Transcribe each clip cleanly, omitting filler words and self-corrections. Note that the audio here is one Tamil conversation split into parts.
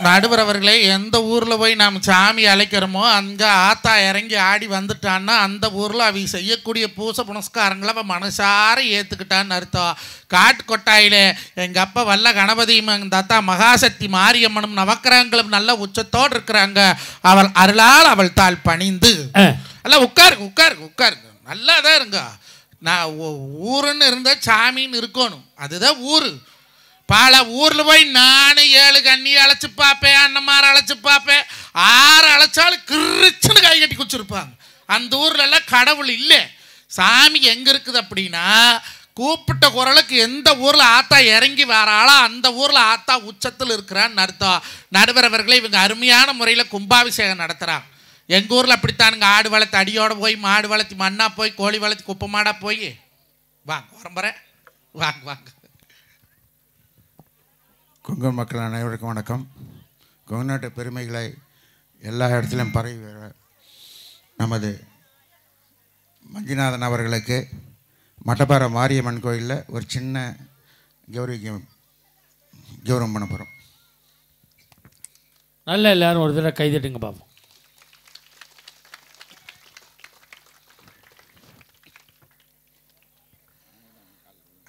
நடுவர் அவர்களே, எந்த ஊரில் போய் நாம் சாமி அழைக்கிறோமோ அங்கே ஆத்தா இறங்கி ஆடி வந்துட்டான்னா அந்த ஊரில் அவங்க செய்யக்கூடிய பூச புனஸ்காரங்களை அவன் மனசார ஏற்றுக்கிட்டான்னு அர்த்தம். காட்டு கொட்டாயில எங்கள் அப்பா வல்ல கணபதியும் எங்கள் தாத்தா மகாசக்தி மாரியம்மனும் நவக்கிரகங்களும் நல்ல உச்சத்தோடு இருக்கிறாங்க. அவள் அருளால் அவள் தாள் பணிந்து அல்ல உட்காருங்க உட்காருங்க உட்காருங்க, நல்லா தான் இருங்க. நான் ஊருன்னு இருந்தால் சாமின்னு இருக்கணும், அதுதான் ஊர். பல ஊரில் போய் நானும் 7 கண்ணி அழைச்சி பார்ப்பேன், அண்ணமாரை அழைச்சி பார்ப்பேன், 6 அழைச்சாலும் கிருச்சுன்னு கை கட்டி குச்சிருப்பாங்க. அந்த ஊர்லெல்லாம் கடவுள் இல்லை. சாமி எங்கே இருக்குது அப்படின்னா, கூப்பிட்ட குரலுக்கு எந்த ஊரில் ஆத்தா இறங்கி வராளோ அந்த ஊரில் ஆத்தா உச்சத்தில் இருக்கிறான்னு அர்த்தம். நடுவர் அவர்களே, இவங்க அருமையான முறையில் கும்பாபிஷேகம் நடத்துகிறாங்க. எங்கள் ஊரில் அப்படித்தானுங்க. ஆடு வளர்த்து அடியோடு போய், மாடு வளர்த்தி மண்ணா போய், கோழி வளர்த்தி குப்பை மாடா போய், வாங்க வரம்புறேன், வாங்க வாங்க. கொங்கு மக்கள் அனைவருக்கும் வணக்கம். கொங்கு நாட்டு பெருமைகளை எல்லா இடத்துலையும் பரவி வர நமது மஞ்சுநாதன் அவர்களுக்கு மட்டப்பாறை மாரியம்மன் கோயிலில் ஒரு சின்ன கௌரவம் பண்ண போகிறோம். நல்ல எல்லாரும் ஒரு தடவை கைதட்டுங்க பாப்போம்.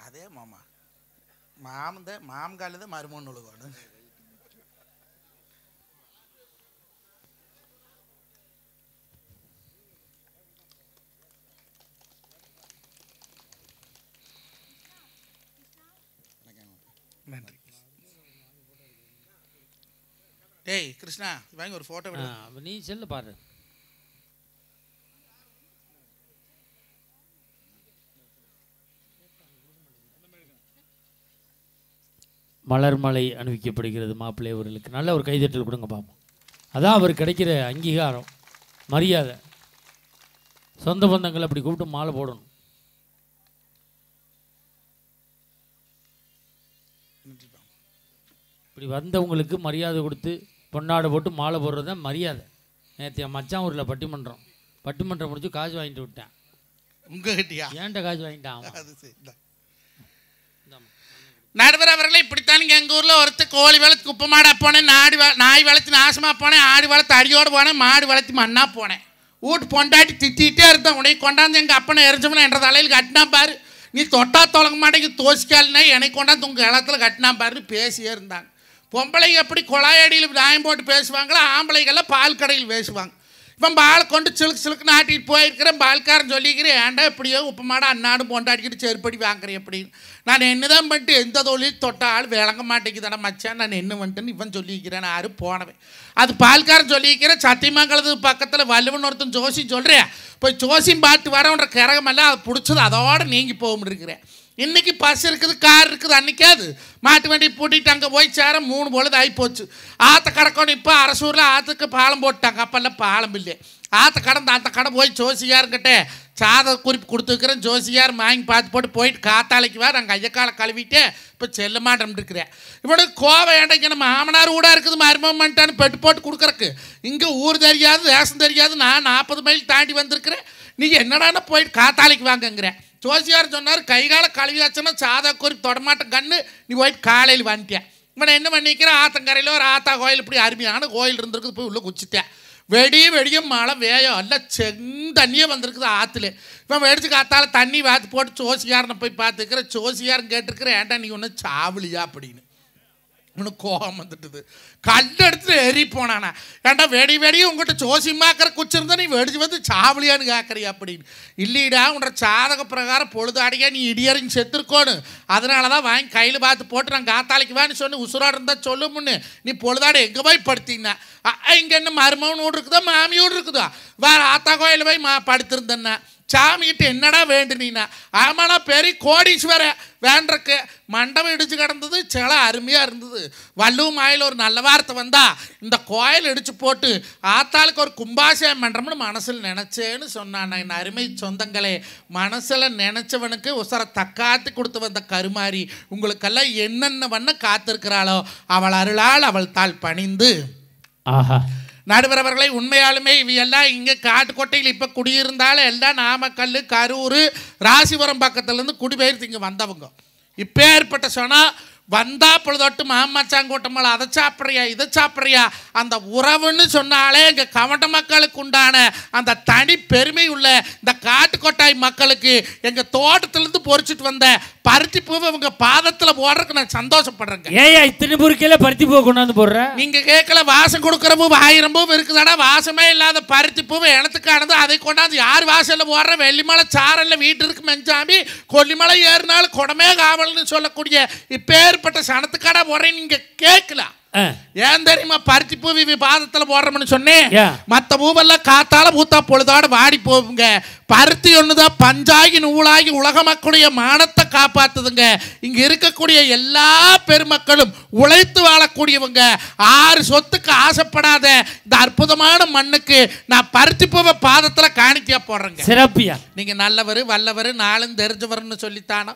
அதே மாமா மாமங்காலது மருமன் உழுகணும். நன்றி. டேய் கிருஷ்ணா, வாங்கி ஒரு போட்டோ விடு. நீ செல்லு பாரு. மலர் மலை அணிவிக்கப்படுகிறது மாப்பிள்ளை அவர்களுக்கு. நல்ல ஒரு கைதட்டல் கொடுங்க பாப்போம். அதான் அவர் கிடைக்கிற அங்கீகாரம், மரியாதை. சொந்த பந்தங்களை அப்படி கூப்பிட்டு மாலை போடணும். இப்படி வந்தவங்களுக்கு மரியாதை கொடுத்து பொன்னாடை போட்டு மாலை போடுறது தான் மரியாதை. நேற்று என் மச்சான் ஊரில் பட்டிமன்றம் முடிச்சு காசு வாங்கிட்டு விட்டேன். உங்ககிட்டயா? ஏன்ட்ட காசு வாங்கிட்டான். நடுவர் அவர்களே, இப்படித்தானுங்க எங்கள் ஊரில் ஒருத்தர் கோழி வளர்த்து குப்பை மாடா போனேன், நாய் வளர்த்து நாசமாக போனேன், ஆடு வளர்த்து அடியோடு போனேன், மாடு வளர்த்து மண்ணா போனேன். வீட்டு பொண்டாட்டி திட்டிகிட்டே இருந்தேன். உடனே கொண்டாந்து எங்கள் அப்பனை எரிஞ்சவனை என்ற தலையில் கட்டினா பாரு, நீ தொட்டா தொலங்க மாட்டேங்க தோசிக்கால்னா எனக்கு கொண்டாந்து உங்கள் இடத்துல கட்டினா பாருன்னு பேசியே இருந்தாங்க. பொம்பளைங்க எப்படி குழாயடியில் நியாயம் போட்டு பேசுவாங்களோ, ஆம்பளைகள்லாம் பால் கடையில் பேசுவாங்க. இவன் பால் கொண்டு சிலுக்கு நாட்டிட்டு போயிருக்கிறேன். பால்காரன் சொல்லிக்கிறேன், ஏன்டா இப்படியோ உப்பு மாடா அண்ணாடும் பொண்டாடிக்கிட்டு செருப்படி வாங்குறேன் அப்படின்னு. நான் என்ன தான் பண்ணிட்டு எந்த தொழில் தொட்டால் விளங்க மாட்டேங்குதாடா மச்சான், நான் என்ன வந்துட்டேன்னு இவன் சொல்லிக்கிறேன். நான் யாரும் போனவன். அது பால்காரன் சொல்லிக்கிறேன். சத்தியமங்கலத்து பக்கத்தில் வல்லுவன் ஒருத்தன் ஜோசி சொல்கிறேன், போய் ஜோசியும் பார்த்து வரன்ற கிரகமெல்லாம் அது பிடிச்சது அதோடு நீங்கி போக முடியிருக்கிறேன். இன்றைக்கி பஸ் இருக்குது, கார் இருக்குது. அன்றைக்காது மாட்டு வண்டி பூட்டிட்டு அங்கே போய் சேர 3 பொழுது ஆகிப்போச்சு. ஆற்ற கடக்கணும். இப்போ அரசூரில் ஆற்றுக்கு பாலம் போட்டாங்க, அப்போல்லாம் பாலம் இல்லை. ஆற்ற கடந்து அந்த கடை போய் ஜோசியார்கிட்ட சாத குறிப்பு கொடுத்துருக்குறேன். ஜோசியார் வாங்கி பார்த்து போட்டு போயிட்டு காத்தாலைக்கு வா, நாங்கள் ஐயக்காலை கழுவிட்டு இப்போ செல்ல மாட்டேன் இருக்கிறேன். இவனுக்கு கோவை ஏண்டாங்க, நம்ம மாமனார் ஊடாக இருக்குது மருமன்ட்டான்னு பெட்டு போட்டு கொடுக்குறக்கு. இங்கே ஊர் தெரியாது, தேசம் தெரியாது. நான் 40 மைல் தாண்டி வந்திருக்கிறேன். நீங்கள் என்னடானா போயிட்டு காத்தாலைக்கு வாங்கங்கிறேன். ஜோசியார் சொன்னார், கைகால கழுவியாச்சுன்னா சாதா குறிப்பு தொடமாட்டேன் கண்ணு, நீ போயிட்டு காலையில் வந்துட்டேன். இவனை என்ன பண்ணிக்கிறேன், ஆத்தங்கரையில் ஒரு ஆத்தா கோயில், இப்படி அருமையான கோயில் இருந்திருக்குது, போய் உள்ளே குச்சிட்டேன். வெடியும் மழை வேயம் எல்லாம் செந்தண்ணியே வந்திருக்குது ஆற்றுல. இவன் வெடிச்சு காத்தால தண்ணி வாத்து போட்டு ஜோசியாரனை போய் பார்த்துக்கிறேன். ஜோசியாரன் கேட்டிருக்கிறேன், ஏன்டா நீ ஒன்றும் சாவலியா அப்படின்னு. இவனுக்கு கோபம் வந்துட்டுது. கல் எடுத்துட்டு எரி போனானா, ஏன்டா வெடியும் உங்கள்கிட்ட ஜோசியமாக்கிற குச்சிருந்தா நீ வெடிச்சு வந்து சாவலியான்னு கேட்குறியா அப்படின்னு. இல்லைடா, உன்ற சாதக பிரகாரம் பொழுதாடியா நீ இடியறிஞ்சு செத்துருக்கோன்னு, அதனால தான் வாங்கி கையில் பார்த்து போட்டு நான் காத்தாலைக்கு வான்னு சொன்னு உசுராடு இருந்தால் சொல்லு முன்னு. நீ பொழுதாடு எங்கே போய் படுத்தீங்கன்னா, இங்கே என்ன மருமகன் வீடு இருக்குதா மாமி வீடு இருக்குதா, வேறு ஆத்தா கோயில் போய் படுத்திருந்தேன்னா சாமிகிட்ட என்னடா வேண்டுனீன்னா, ஆமாண்ணா பெரிய கோடீஸ்வர வேண்டக்கு மண்டபம் இடிச்சு கிடந்தது, சில அருமையாக இருந்தது. வள்ளுவம் ஆயில் ஒரு நல்ல வார்த்தை வந்தா, இந்த கோயில் இடிச்சு போட்டு ஆத்தாளுக்கு ஒரு கும்பாசயம் பண்ணுறோம்னு மனசில் நினச்சேன்னு சொன்னான். என் அருமை சொந்தங்களே, மனசில் நினச்சவனுக்கு உசர தக்காத்து கொடுத்து வந்த கருமாரி உங்களுக்கெல்லாம் என்னென்ன வண்ண காத்திருக்கிறாளோ அவள் அருளால் அவள் தாள் பணிந்து. ஆஹா. நடுவர் அவர்களை, உண்மையாலுமே இவையெல்லாம் இங்கே காட்டுக்கோட்டையில் இப்போ குடியிருந்தாலும் எல்லாம் நாமக்கல், கரூர், ராசிபுரம் பக்கத்துலேருந்து குடிபெயர்த்து இங்கே வந்தவங்க. இப்போ ஏற்பட்ட சொன்னால் வந்தா பொழுதொட்டு மாமச்சாங்கூட்டமலை அதை சாப்பிட்றியா இதை சாப்பிட்றியா அந்த உறவுன்னு சொன்னாலே எங்கள் கவட்ட மக்களுக்கு உண்டான அந்த தனி பெருமை உள்ள இந்த காட்டுக்கொட்டாய் மக்களுக்கு எங்கள் தோட்டத்திலேருந்து பொறிச்சிட்டு வந்த பருத்தி பூவை உங்க பாதத்தில் போடுறதுக்கு நான் சந்தோஷப்படுறேங்க. ஏயா இத்தனை பொருட்கள பருத்தி பூவை கொண்டாந்து போடுற? நீங்க கேட்கல வாசம் கொடுக்குற பூ 1000 பூ இருக்குதாடா, வாசமே இல்லாத பருத்தி பூவை எனத்துக்கானது அதை கொண்டாந்து யார் வாசல்ல போடுற? வெள்ளிமலை சாரல்ல வீட்டு இருக்கு மெஞ்சாமி கொல்லிமலை ஏறினாலும் குடமே காவல்னு சொல்லக்கூடிய இப்பேற்பட்ட சனத்துக்காடா போடுறேன். நீங்க கேட்கல ஏன் தெரியுமா பருத்தி பூ பாதத்தில் போடுறோம்னு சொன்னேன். மற்ற பூவெல்லாம் காத்தால பூத்தா பொழுதோட வாடி போகுங்க. பருத்தி ஒண்ணுதான் பஞ்சாகி நூலாகி உலக மக்களுடைய மானத்தை காப்பாத்துதுங்க. இங்க இருக்கக்கூடிய எல்லா பெருமக்களும் உழைத்து வாழக்கூடியவங்க. 6 சொத்துக்கு ஆசைப்படாத இந்த அற்புதமான மண்ணுக்கு நான் பருத்தி பூவை பாதத்துல காணிக்கையா போடுறேங்க. சிறப்பியா நீங்க நல்லவர் வல்லவர் நாளும் தெரிஞ்சவர்னு சொல்லித்தானோ.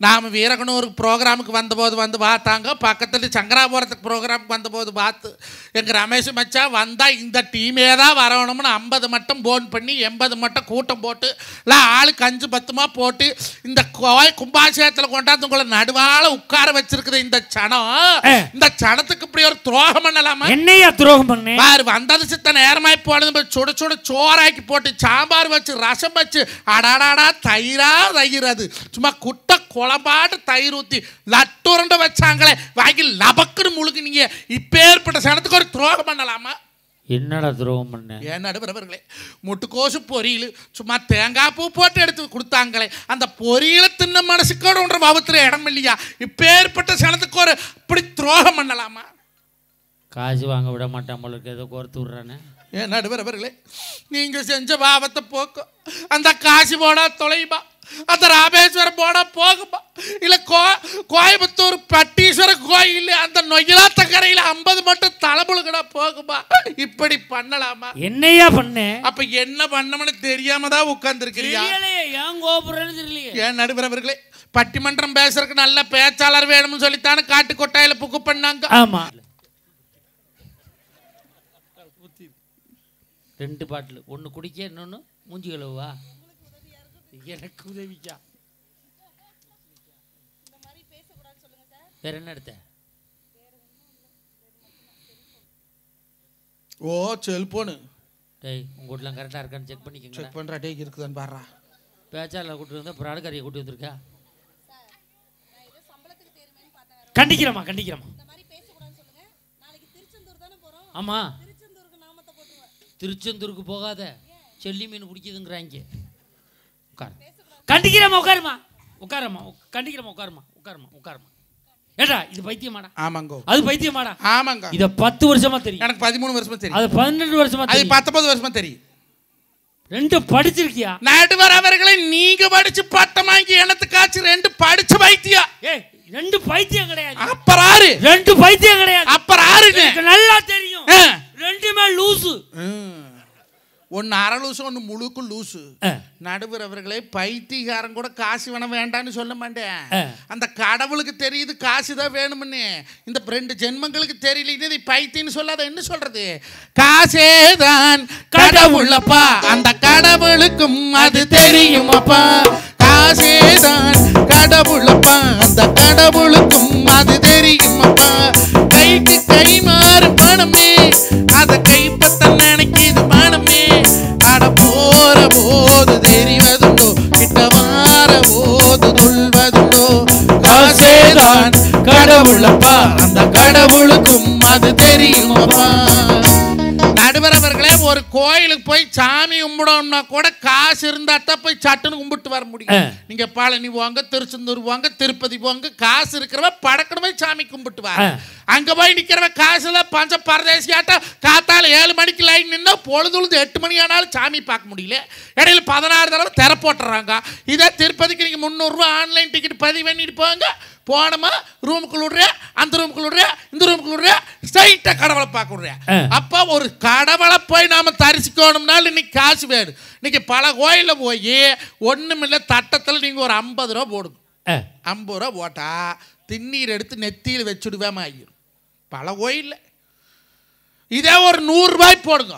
நாம் வீரகனூர் ப்ரோக்ராமுக்கு வந்தபோது வந்து பார்த்தாங்க, பக்கத்தில் சங்கராபுரத்துக்கு ப்ரோக்ராமுக்கு வந்தபோது பார்த்து எங்கள் ரமேஷ் மச்சா வந்தால் இந்த டீமே தான் வரணும்னு 50 மட்டும் போன் பண்ணி 80 மட்டும் கூட்டம் போட்டு இல்லை ஆளுக்கு 5-10 போட்டு இந்த கும்பாபிஷேகத்தில் கொண்டாந்து உங்களை நடுவால உட்கார வச்சிருக்குது இந்த சனம். இந்த சனத்துக்கு இப்படி ஒரு துரோகம் பண்ணலாமா? என்னையா துரோகம் பண்ணு? பாரு வந்தது சித்த நேரமாய் போனது சுட சுட சோறாக்கி போட்டு சாம்பார் வச்சு ரசம் வச்சு அடாடாடா தயிர் அது சும்மா குட்டை குழம்பாட்டு தயிர் ஊற்றி லட்டுரண்ட வச்சாங்களே வாங்கி லபக்குன்னு முழுக்குனீங்க. இப்பேற்பட்ட சனத்துக்கு ஒரு துரோகம் பண்ணலாமா? என்னடா துரோகம் பண்ண? ஏன் நடுவர்களே முட்டுக்கோசு பொரியல் சும்மா தேங்காய் பூ போட்டு எடுத்து கொடுத்தாங்களே அந்த பொரியலை தின்ன மனசுக்கோட ஒன்ற பாவத்தில் இடம் இல்லையா? இப்பேற்பட்ட சனத்துக்கு ஒரு இப்படி துரோகம் பண்ணலாமா? காசு வாங்க விட மாட்டான் உங்களுக்கு ஏதோ கோர்த்து விட்றானே. ஏன் நடுவர்களே நீங்க செஞ்ச பாவத்தை போக்கும் அந்த காசி போடா தொலைபா, அந்த ராமேஸ்வரம் போடா போகுமா, இல்ல கோயம்புத்தூர் பட்டீஸ்வரர் கோயில் அந்த நொயிலாத்த கரையில் 50 மட்டும் தலைமுழுகடா போகுமா? இப்படி பண்ணலாமா? என்னையா பண்ண? அப்ப என்ன பண்ணணும்னு தெரியாம தான் உட்கார்ந்து இருக்கிறீங்க. ஏன் நடுவர்களே பட்டிமன்றம் பேசுறதுக்கு நல்ல பேச்சாளர் வேணும்னு சொல்லித்தானே காட்டுக்கொட்டாயில புக்கு பண்ணாங்க. ஆமா 2 பாட்டில், 1 குடிக்க இன்னொன்று மூஞ்சி கழுவா. எனக்கு உதவிக்கா வேற என்ன எடுத்த? ஓ செல்போனு. டேய் உங்க வீட்டுலாம் கரெக்டாக இருக்கான்னு செக் பண்ணிக்கங்க. செக் பண்ணுறா டே இருக்குதான்னு பாடுறா. பேச்சாளர் கூட்டு வந்தால் பிராடுக்காரியை கூட்டி வந்திருக்கா. கண்டிக்கிறமா ஆமா திருச்செந்தூருக்கு போகாத செல்லி மீன் குடிக்குதுங்கிறாங்க. கண்டிக்கிறமா உட்காருமா. ஏடா இது பைத்தியமாடா? ஆமாங்க. அது பைத்தியமாடா? ஆமாங்க. இத 10 வருஷமா தெரியும். எனக்கு 13 வருஷமா தெரியும். அது 12 வருஷமா தெரியும். அது 19 வருஷமா தெரியும். 2 படிச்சிருக்கியா? நடுவர் அவர்களை நீங்க படிச்சு பட்டம் வாங்கி எனத்துக்காச்சு 2 படிச்சு பைத்தியா? 2 பைத்தியம் கிடையாது. அப்புறம் 2 பைத்தியம் கிடையாது. அப்புறம் நல்லா தெரியும். 2மே லூசு. ஒன்னு அரை லூசு ஒன்னு முழுக்கு லூசு. நடுவர் அவர்களே பைத்தியக்காரன் கூட காசு வேண்டான்னு சொல்ல மாட்டேன். அந்த கடவுளுக்கு தெரியுது காசு தான் வேணும்னு. இந்த 2 ஜென்மங்களுக்கு தெரியல பைத்தியன்னு சொல்லாத என்ன சொல்றது? காசேதான் கடவுளப்பா அந்த கடவுளுக்கும் அது தெரியுமப்பா. காசேதான் கடவுளப்பா அந்த கடவுளுக்கும் அது தெரியுமப்பா. கைக்கு கை மாறு பணமே அதை கைப்பற்ற நினைக்கிது மனமே. அட போற போது தெரிவதுண்டோ கிட்ட வார போது துள்வதுண்டோ. காசேதான் கடவுளப்பா அந்த கடவுளுக்கும் அது தெரியுமப்பா. நடுவர் அவர்களே ஒரு கோயிலுக்கு போய் சாமி கும்பிடணும்னா கூட காசு இருந்தா தான் போய் சட்டுன்னு கும்பிட்டு வர முடியும். நீங்க பழனி போங்க, திருச்செந்தூர் போங்க, திருப்பதி போங்க, காசு இருக்கிறவ படக்கணுமே சாமி கும்பிட்டு வர. அங்க போய் நிக்கிறவ காசுல பஞ்ச பரதேசியாட்ட காத்தால 7 மணிக்கு லைன் நின்னா பொழுதுழுது 8 மணி ஆனாலும் சாமி பார்க்க முடியல. இடையில 16 தடவை திற போட்டுறாங்க. இதே திருப்பதிக்கு நீங்க 300 ரூபா ஆன்லைன் டிக்கெட் பதிவு பண்ணிட்டு போங்க. போனமா ரூமுக்குள்ள விடுற, அந்த ரூமுக்குள்ள விடுற, இந்த ரூமுக்குள்ள விடுற, ஸ்ட்ரைட்டா கடவுளை பார்க்க விடுற. அப்ப ஒரு கடவுளை போய் நாம தரிசிக்கணும்னாலும் இன்னைக்கு காசு வேணும். இன்னைக்கு பல கோயில போய் ஒண்ணுமில்ல தட்டத்தில் நீங்க ஒரு 50 ரூபா போடுங்க. 50 ரூபா போட்டா திண்ணீர் எடுத்து நெத்தியில் வச்சுடுவேமா ஆகிடும் பல கோயில்ல. இதே ஒரு 100 ரூபாய் போடுங்க.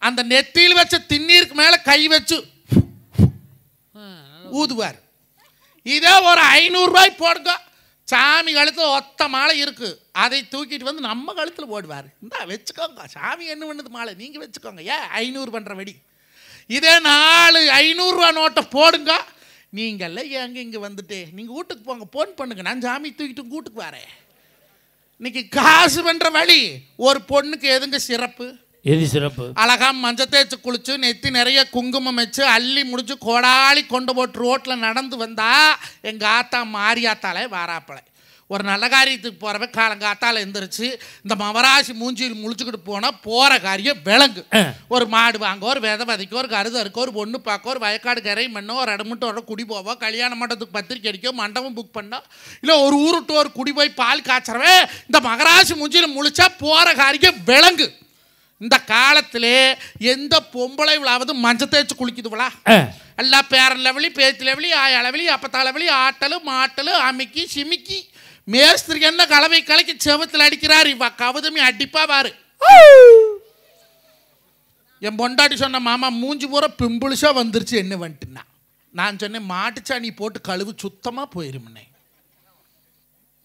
அந்த நெத்தியில் வச்ச திண்ணீருக்கு மேல கை வச்சு ஊதுவார். இதே ஒரு 500 ரூபாய் போடுங்க. சாமி கழுத்தில் ஒத்த மாலை இருக்குது, அதை தூக்கிட்டு வந்து நம்ம கழுத்தில் போடுவார். இந்தா வச்சுக்கோங்க, சாமி என்ன பண்ணுது மாலை, நீங்கள் வச்சுக்கோங்க. 500 பண்ணுற வெடி. இதே 4 500 நோட்டை போடுங்க. நீங்கள்லாம் ஏங்க இங்கே வந்துட்டு நீங்கள் வீட்டுக்கு போங்க, ஃபோன் பண்ணுங்க, நான் சாமி தூக்கிட்டு வீட்டுக்கு வரேன். இன்னைக்கு காசு பண்ணுற வழி. ஒரு பொண்ணுக்கு எதுங்க சிறப்பு? எது சிறப்பு? அழகா மஞ்சள் தேய்ச்சி குளிச்சு நெத்தி நிறைய குங்குமம் வச்சு அள்ளி முடிச்சு கோடாளி கொண்டு போட்டு ரோட்டில் நடந்து வந்தா எங்கள் ஆத்தா மாரியாத்தாலே வாராப்பளை. ஒரு நல்ல காரியத்துக்கு போகிறவ காலங்காத்தால் எந்திரிச்சு இந்த மவராசி மூஞ்சியில் முழிச்சுக்கிட்டு போனால் போகிற காரியம் விளங்கு. ஒரு மாடு வாங்க, ஒரு விதை வதைக்க, ஒரு கருது அறுக்க, ஒரு பொண்ணு பார்க்க, ஒரு வயக்காடு கரை மண்ணோ, ஒரு இடமுட்டு வர குடி போவோம், கல்யாண மண்டபத்துக்கு பத்திரிக்கை அடிக்கோ, மண்டபம் புக் பண்ணோம், இல்லை ஒரு ஊருட்டு ஒரு குடி போய் பால் காய்ச்சறவே இந்த மகராசி மூஞ்சியில் முழிச்சா போகிற காரியம் விளங்கு. இந்த காலத்திலே எந்த பொம்பளை விழாவது மஞ்சள் தேய்ச்சி குளிக்குதுவளா? எல்லா பேரன் லெவலி, பேத்து லெவலி, ஆயா லெவலி, அப்பத்தா லெவலி, ஆட்டலு மாட்டலு அமிக்கி சிமிக்கி மேஸ்திரி என்ன கலவை கலக்கி செவத்தில் அடிக்கிறார். இவ கவுதமி அடிப்பா பாரு. என் பொண்டாட்டி சொன்ன மாமா மூஞ்சி பூரா பிம்பிள்ஸா வந்துருச்சு என்ன வந்துட்டுன்னா, நான் சொன்னேன் மாட்டுச்சாணி போட்டு கழுவு சுத்தமா போயிருமுன்னே.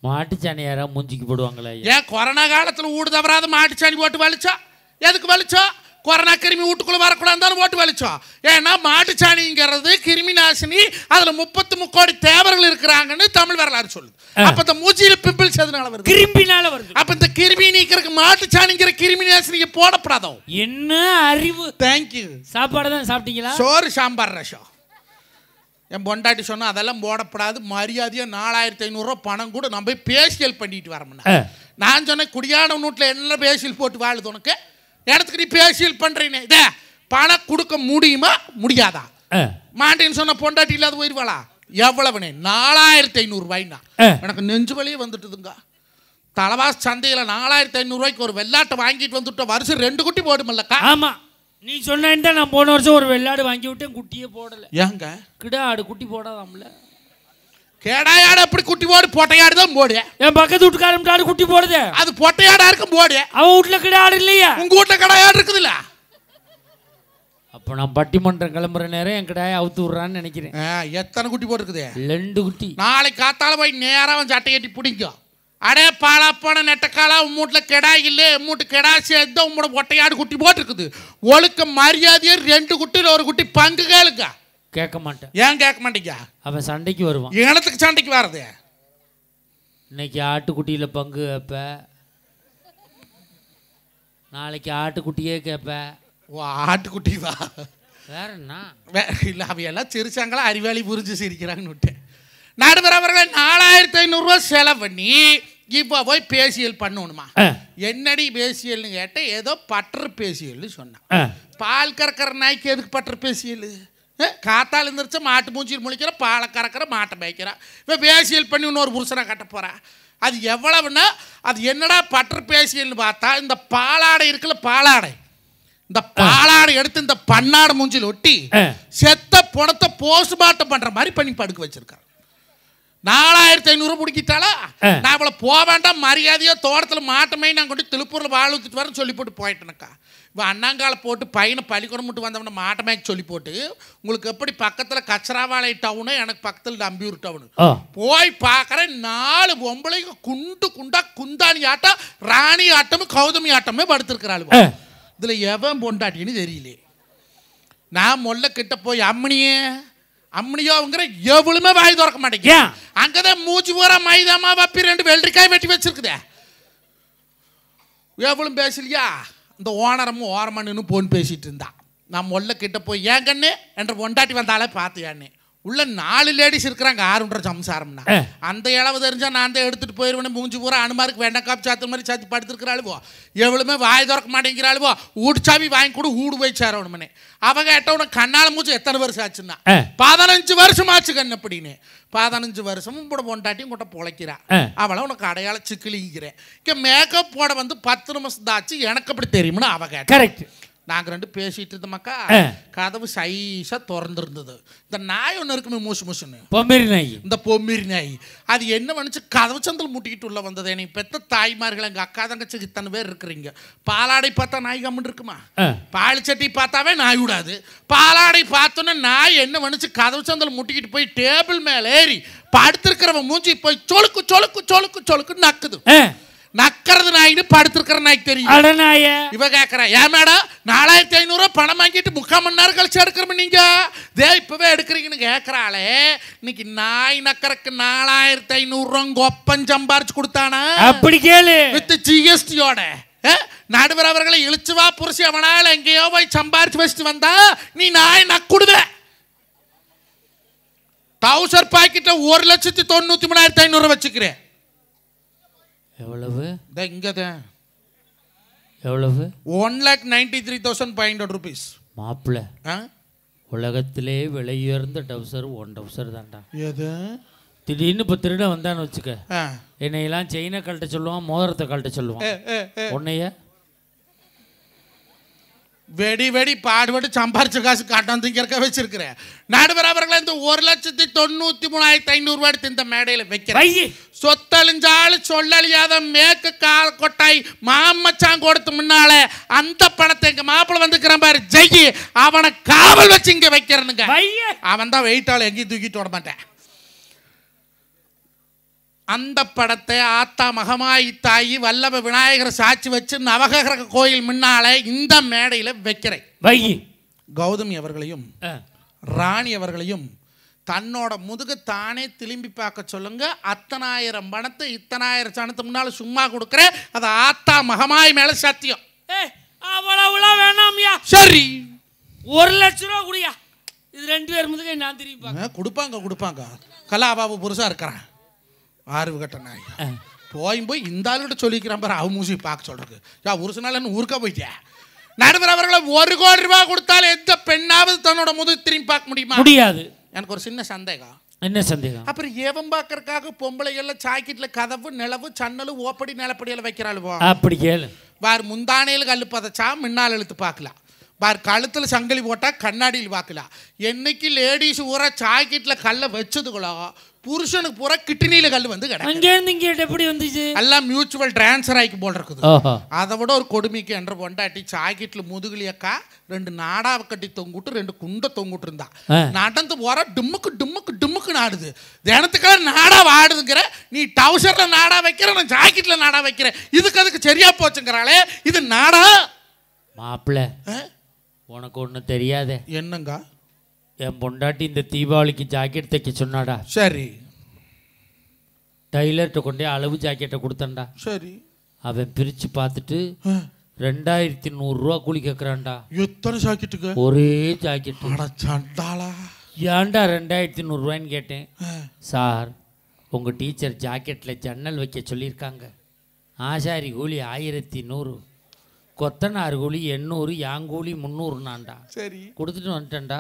மாட்டுச்சாணி யாரா மூஞ்சிக்கு போடுவாங்களா? ஏன் கொரோனா காலத்தில் ஊடு தவறாத மாட்டுச்சாணி போட்டு வலிச்சா? எதுக்கு வலிச்சோம்? கொரோனா கிருமி வீட்டுக்குள்ள வரக்கூடாது போட்டு வலிச்சோம். ஏன்னா மாட்டுச்சாணிங்கிறது கிருமி நாசினி, அதுல 33 கோடி தேவர்கள் இருக்கிறாங்கன்னு தமிழ் வரலாறு சொல்லுது. அப்ப இந்த மூச்சியில பிம்பிள்ஸ் எதனால வருது? கிருமினால வருது. அப்ப இந்த கிருமி நீக்கிறதுக்கு மாட்டுச்சாணிங்கிற கிருமி நாசினிக்கு போடப்படாதோ? என்ன அறிவு! தேங்க்யூ. சாப்பாடு தான் சாப்பிட்டீங்களா? சோறு சாம்பார் ரசம். என் பொண்டாட்டி சொன்னா அதெல்லாம் போடப்படாது, மரியாதையா 4500 ரூபா பணம் கூட நம்ம போய் பேசியல் பண்ணிட்டு வரமுன்னா. நான் சொன்னேன் குடியான வீட்டில் என்ன பேசியல் போட்டு வாழுது உனக்கு, இடத்துக்கு நீ பேசியல் பண்றீங்க, இத பணம் கொடுக்க முடியுமா முடியாதா? மாட்டேன்னு சொன்ன பொண்டாட்டி இல்லாத போயிருவாளா? எவ்வளவுனே 4500 ரூபாய்னா எனக்கு நெஞ்சு வலியே வந்துட்டுதுங்க. தலவாஸ் சந்தையில் 4500 ரூபாய்க்கு ஒரு வெள்ளாட்டை வாங்கிட்டு வந்துட்டு வருஷம் 2 குட்டி போடுமல்லக்கா. ஆமா, நீ சொன்ன நான் போன வருஷம் ஒரு வெள்ளாடு வாங்கி விட்டேன், குட்டியே போடல. ஏங்க கிடா ஆடு குட்டி போடாதாம்ல? கேடாயாடு அப்படி குட்டி போடு, பொட்டையாடு தான் போடு. என் பக்கத்து வீட்டுக்காரன் குட்டி போடுது, அது பொட்டையாடா இருக்கும் போடு. அவன் வீட்டுல கிடாடு இல்லையா? உங்க வீட்டுல கடாயாடு இருக்குதுல்ல? அப்ப நான் பட்டிமன்றம் கிளம்புற நேரம் என் கடாயை அவுத்து விடுறான்னு நினைக்கிறேன். எத்தனை குட்டி போட்டுருக்குது? 2 குட்டி. நாளைக்கு காத்தால போய் நேரம் அவன் சட்டை கட்டி பிடிக்கும். அடே பாலா போன நெட்டக்காலா உன் வீட்டில் கெடா இல்லை, மூட்டு கெடா சேர்ந்து உங்களோட பொட்டையாடு குட்டி போட்டுருக்குது. ஒழுக்க மரியாதையே 2 குட்டியில் 1 குட்டி பங்கு கேளுங்க. கேட்க மாட்டேன். ஏன் கேட்க மாட்டீங்க? அவன் சண்டைக்கு வருவான். இனத்துக்கு சண்டைக்கு வர்றது. இன்னைக்கு ஆட்டுக்குட்டியில பங்கு கேட்ப, நாளைக்கு ஆட்டுக்குட்டியே கேட்ப. ஓ ஆட்டுக்குட்டி வா, வேற என்ன இல்லை அவையெல்லாம் சிரிச்சாங்களா அறிவாளி புரிஞ்சு சிரிக்கிறாங்கன்னு விட்டேன். நடுவர் அவர்களை 4500 ரூபா செலவு பண்ணி இப்போ போய் பேசியல் பண்ணணுமா? என்னடி பேசியல்னு கேட்டேன். ஏதோ பட்டர் பேசியல்னு சொன்னான். பால் கறக்கிற நாய்க்கு எதுக்கு பட்டர் பேசியல்? காத்தால் இருந்துருச்சு மாட்டு மூஞ்சியில் முழிக்கிற, பாலை கறக்கிற, மாட்டை மேய்க்கிறா. இப்போ பேசியல் பண்ணி இன்னொரு புருஷனை கட்ட போகிறா. அது எவ்வளவுன்னா அது என்னடா பட்டர் பேசியல்னு பார்த்தா இந்த பாலாடை இருக்குல்ல, பாலாடை, இந்த பாலாடை எடுத்து இந்த பன்னாடு மூஞ்சில் ஒட்டி செத்த பணத்தை போஸ்ட்மார்ட்டம் பண்ற மாதிரி பண்ணி படுக்க வச்சிருக்காரு. 4500 பிடிக்கிட்டாளா? நான் அவளை போக வேண்டாம், மரியாதையோ தோட்டத்தில் மாட்டமே நான் கொண்டு திருப்பூரில் வாழ் ஊற்றிட்டு வரேன்னு சொல்லி போட்டு போயிட்டேனக்கா. இப்போ அண்ணாங்கால போட்டு பையனை பள்ளிக்கூடம் மட்டும் வந்தவன மாட்டமேக்கு சொல்லி போட்டு, உங்களுக்கு எப்படி பக்கத்தில் கச்சராவாளை டவுனு, எனக்கு பக்கத்தில் நம்பியூர் டவுனு போய் பார்க்குறேன். 4 பொம்பளைங்க குண்டு குண்டா குந்தாணி ஆட்டம், ராணி ஆட்டமும் கௌதமி ஆட்டமே படுத்திருக்கிறாள். இதில் எவன் பொண்டாட்டின்னு தெரியலே. நான் மொல்ல கிட்ட போய் அம்மனியோங்கிற எவ்வளவுமே வாய் திறக்க மாட்டேங்க. அங்கதான் மூச்சு பூரா மைதாமா வப்பி 2 வெள்ளரிக்காய் வெட்டி வச்சிருக்குதே. எவ்வளவு பேசலையா? இந்த ஓனரமும் ஓரமன்னு போன் பேசிட்டு இருந்தா. நான் மொல்ல கிட்ட போய் ஏன் கண்ணு என்ற பொண்டாட்டி வந்தாலே பார்த்தியான்னு. உள்ள 4 லேடிஸ் இருக்கிறாங்க, 6 சம்சாரம்னா. அந்த இளவு தெரிஞ்சா நான் தான் எடுத்துட்டு போயிருவேன். மூஞ்சி பூரா அனுமாருக்கு வேண்டாம் காப்பி சாத்து மாதிரி சாத்தி படுத்துருக்கிறாளுவோ. எவ்வளவுமே வாய் திறக்க மாட்டேங்கிறாளுவோ. ஊடுச்சாவி வாங்கி கூட ஊடு போய் சேரணுமே. அவங்க கேட்டவன கண்ணால மூச்சு எத்தனை வருஷம் ஆச்சுன்னா 15 வருஷம் ஆச்சு கண்ணு அப்படின்னு. 15 வருஷமும் கூட பொண்டாட்டியும் கூட பொழைக்கிறா. அவளை உனக்கு அடையாள சிக்கலிங்கிறேன். மேக்கப் போட வந்து 10 நிமிஷம் தாச்சு, எனக்கு அப்படி தெரியும்னு அவ கேட்ட. நாங்கள் ரெண்டு பேசிட்டு இருந்தோமாக்கா கதவு சைஸாக திறந்துருந்தது. இந்த நாய் ஒன்று இருக்குமே மூசுன்னு பொம்மேரி நாய், இந்த பொம்மேரி நாய் அது என்ன பண்ணுச்சு, கதவு சந்தல் முட்டிக்கிட்டு உள்ள வந்தது. எனக்கு பெத்த தாய்மார்கள் எங்கள் அக்கா தங்கச்சிக்கு இத்தனை பேர் இருக்கிறீங்க. பாலாடை பார்த்தா நாய் கம்முன்னு இருக்குமா? பால் சட்டி பார்த்தாவே நாய் விடாது. பாலாடை பார்த்தோன்னே நாய் என்ன பண்ணுச்சு, கதவு சந்தல் முட்டிக்கிட்டு போய் டேபிள் மேலே ஏறி படுத்திருக்கிறவன் மூஞ்சி போய் சொலுக்கு சொலுக்கு சொலுக்கு சொலுக்கு நக்குது. நக்கிறது நாய்னு படுத்திருக்கிற நாய்க்கு தெரியும். இவ கேட்கற, ஏன் மேடம் 4500 பணம் வாங்கிட்டு 3/4 மணி நேரம் கழிச்சு எடுக்கிறோம் நீங்க இப்பவே எடுக்கிறீங்கன்னு கேட்கறாளே. இன்னைக்கு நாய் நக்கறக்கு 4500 கொப்பம் சம்பாரிச்சு கொடுத்தானா? அப்படி கேளு, வித் ஜிஎஸ்டியோட. நடுவர் அவர்களை இழுச்சுவா புருஷி அவனால எங்கேயோ போய் சம்பாரிச்சு வச்சுட்டு வந்தா நீ நாய் நக்குடுவ. டவுசர் பாக்கெட்ட 1,93,500 வச்சுக்கிறேன். எவ்வளவு? இங்கதான் எவ்வளவு? 1,93,500 rupees. மாப்பிள்ள, உலகத்திலே விலை உயர்ந்த டவுசர் 1 டவுசர் தான்டா. எது? திடீர்னு இப்போ திருட வந்தான்னு வச்சுக்க, என்னையெல்லாம் செயினை கழட்ட சொல்லுவான், மோதிரத்தை கழட்ட சொல்லுவான். உன்னைய வெடி வெடி பாடுபட்டு சம்பாரிச்ச காசு காட்டாந்திங்க வச்சிருக்கிறேன். நடுவர் அவர்களை இந்த 1,93,500 எடுத்து இந்த மேடையில் வைக்கிறேன். சொத்தழிஞ்சாலும் சொல்லழியாத மேற்கு கால் கொட்டாய் மாமச்சான் கொடுத்து முன்னால அந்த பணத்தை எங்க மாப்பிள்ள வந்துக்கிறான் பாரு ஜெயி, அவனை காவல் வச்சு இங்க வைக்கிறனுங்க. அவன் தான் வெயிட்டால எங்கேயும் தூக்கிட்டு விட மாட்டேன். அந்த படத்தை ஆத்தா மகமாயி தாயி வல்லப விநாயகர் சாட்சி வச்சு நவகிரக கோயில் முன்னால இந்த மேடையில் வைக்கிறேன். கௌதமி அவர்களையும் ராணி அவர்களையும் தன்னோட முதுகு தானே திரும்பி பார்க்க சொல்லுங்க. 10,000 பணத்தை 10,000 சனத்து முன்னால சும்மா கொடுக்குறேன். அது ஆத்தா மகமாய் மேல சத்தியம். அவ்வளவுலாம் வேணாம்யா. சரி, 1,00,000 ரூபா குடியா. இது 2 பேர் முதுகை நான் திரும்பி கொடுப்பாங்க. கலாபாபு புருஷா இருக்கிறான், ஆர்வு கட்ட நாய். போய் இந்த ஆளுகிட்ட சொல்லிக்கிறான் பாரு, அவ மூசி பார்க்க சொல்றது. ஒரு நாள் ஊருக்கா போயிட்டேன். நடுவர் அவர்களை 1 கோடி ரூபாய் கொடுத்தாலும் எந்த பெண்ணாவது தன்னோட முதுகு திரும்பி பார்க்க முடியுமா? முடியாது. எனக்கு ஒரு சின்ன சந்தேகம். என்ன சந்தேகம்? அப்புறம் ஏவம் பார்க்கறதுக்காக பொம்பளைகள்ல சாக்கெட்ல கதவு நிலவு சன்னலு ஓப்படி நிலப்படியில வைக்கிறாளுவோ? அப்படி கேளு. வேறு முந்தானையில் கல்லு பதச்சா முன்னால் எழுத்து பார்க்கலாம். பார் கழுத்தில் சங்கிலி போட்டால் கண்ணாடியில் பார்க்கலாம். என்னைக்கு லேடிஸ் ஊரா சாக்கெட்டில் கல்லை வச்சதுகளோ புருஷனுக்கு பூரா கிட்னியில் கல் வந்து எப்படி வந்துச்சு? எல்லாம் மியூச்சுவல் டிரான்ஸ்ஃபர் ஆகி போல் இருக்குது. அதை விட ஒரு கொடுமைக்கு என்ற பொண்டாட்டி சாக்கெட்டில் முதுகுலியக்கா 2 நாடாவை கட்டி தொங்குட்டு 2 குண்டை தொங்குட்டு இருந்தா. நடந்து போற டும்முக்கு டும்முக்கு டும்முக்கு நாடுது. தினத்துக்கெல்லாம் நாடா வாடுதுங்கிற நீ டவுசர்ல நாடா வைக்கிற, நான் ஜாக்கெட்ல நாடா வைக்கிறேன். அதுக்கு சரியா போச்சுங்கிறாளே, இது நாடா? மாப்பிள்ள, உனக்கு ஒன்றும் தெரியாதே. என்னங்க? என் பொண்டாட்டி இந்த தீபாவளிக்கு ஜாக்கெட் தைக்க சொன்னாடா. சரி, டைலர்கிட்ட கொண்டே அளவு ஜாக்கெட்டை கொடுத்தேன்டா. சரி, அவன் பிரித்து பார்த்துட்டு 2,100 ரூபா கூலி கேட்குறான்டா. எத்தனை ஜாக்கெட்டுக்கு? ஒரே ஜாக்கெட்டு. ஏன்டா 2,100 ரூபான்னு கேட்டேன். சார், உங்கள் டீச்சர் ஜாக்கெட்டில் ஜன்னல் வைக்க சொல்லியிருக்காங்க. ஆசாரி கூலி 1,100, கொத்தனார் கூலி 800, யாங்கூலி 300நான்டா. சரி, கொடுத்துட்டு வந்துட்டேன்டா.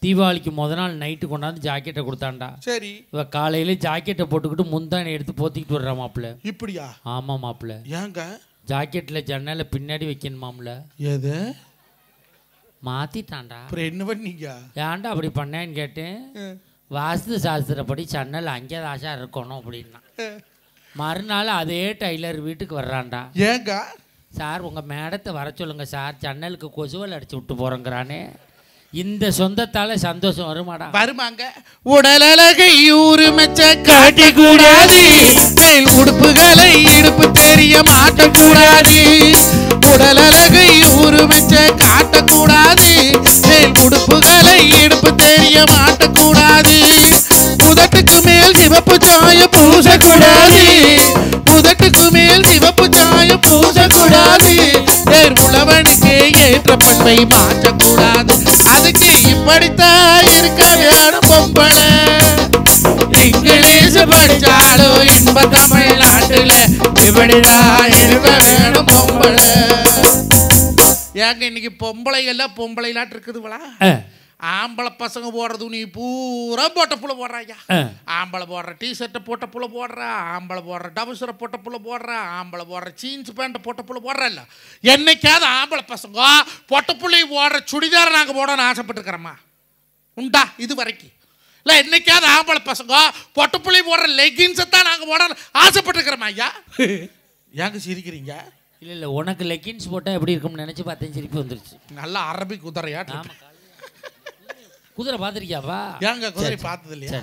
தீபாவளிக்கு முத நாள் நைட்டு கொண்டாந்து ஜாக்கெட்டை கொடுத்தான்டா. சரி, இவ காலையில ஜாக்கெட்டை போட்டுக்கிட்டு முந்தானை எடுத்து போத்திக்கிட்டு வர்றா மாப்பிள்ள. இப்படியா? ஆமா மாப்பிள்ள. ஏங்க ஜாக்கெட்டில் ஜன்னலை பின்னாடி வைக்கணுமாம்ல. எது மாத்திட்டான்டா. அப்புறம் என்ன பண்ணீங்க? ஏன்டா அப்படி பண்ணேன்னு கேட்டேன். வாஸ்து சாஸ்திரப்படி ஜன்னல் அங்கே தாசா இருக்கணும் அப்படின்னா. மறுநாள் அதே டைலர் வீட்டுக்கு வர்றான்டா. ஏங்க? சார், உங்கள் மேடத்தை வர சொல்லுங்க சார், ஜன்னலுக்கு கொசுவல் அடிச்சு விட்டு போகிறோங்கிறானே. இந்த சொந்தத்தால் சந்தோஷம் வருமாடா? வருமாங்க. உடல் அழகை ஊருமெச்ச காட்டி கூடாது, உடுப்புகளை இடுப்பு தெரிய மாட்டக்கூடாது. உடல் அழகை ஊருமெச்ச காட்டக்கூடாது, உடுப்புகளை இடுப்பு தெரிய மாட்டக்கூடாது. புதட்டுக்கு மேல் சிவப்பு சாய பூசக்கூடாது, புதட்டுக்கு மேல் சிவப்பு சாய பூசக்கூடாது. உழவனுக்கு ஏற்ற பண்பை மாற்றக்கூடாது. அதுக்கு இப்படித்தான் இருக்க வேணும் பொம்பளை. இங்கிலீஷ் படிச்சாலும் இன்ப தமிழ்நாட்டுல இப்படிதான் இருக்க வேணும் பொம்பளை. ஏங்க இன்னைக்கு பொம்பளை எல்லாம் பொம்பளைலாட்டு இருக்குதுங்களா? ஆம்பளை பசங்க போடுற துணி பூரா போட்ட புள்ள போடுறாய்யா. ஆம்பளை போடுற டிஷர்ட்டை போட்ட புள்ள போடுறா, ஆம்பளை போடுற டவுசரை போட்ட புள்ள போடுறா, ஆம்பளை போடுற ஜீன்ஸ் பேண்ட்டை போட்ட புள்ள போடுறா. இல்லை என்னைக்காவது ஆம்பளை பசங்க பொட்ட புள்ளை போடுற சுடிதாரை நாங்கள் போடணும்னு ஆசைப்பட்டுருக்கிறோம்மா? உண்டா இது வரைக்கும்? இல்லை என்னைக்காவது ஆம்பளை பசங்க பொட்ட புள்ளை போடுற லெகின்ஸை தான் நாங்கள் போடணும்னு ஆசைப்பட்டுருக்கிறோமா ஐயா? ஏங்க சிரிக்கிறீங்க? இல்லை இல்லை, உனக்கு லெகின்ஸ் போட்டால் எப்படி இருக்கும்னு நினச்சி பார்த்தேன், சிரிப்பு வந்துருச்சு. நல்லா அரபி குதிரையா? குதிரை பார்த்துருக்கியாப்பா? ஏங்க குதிரை பார்த்தது இல்லையா?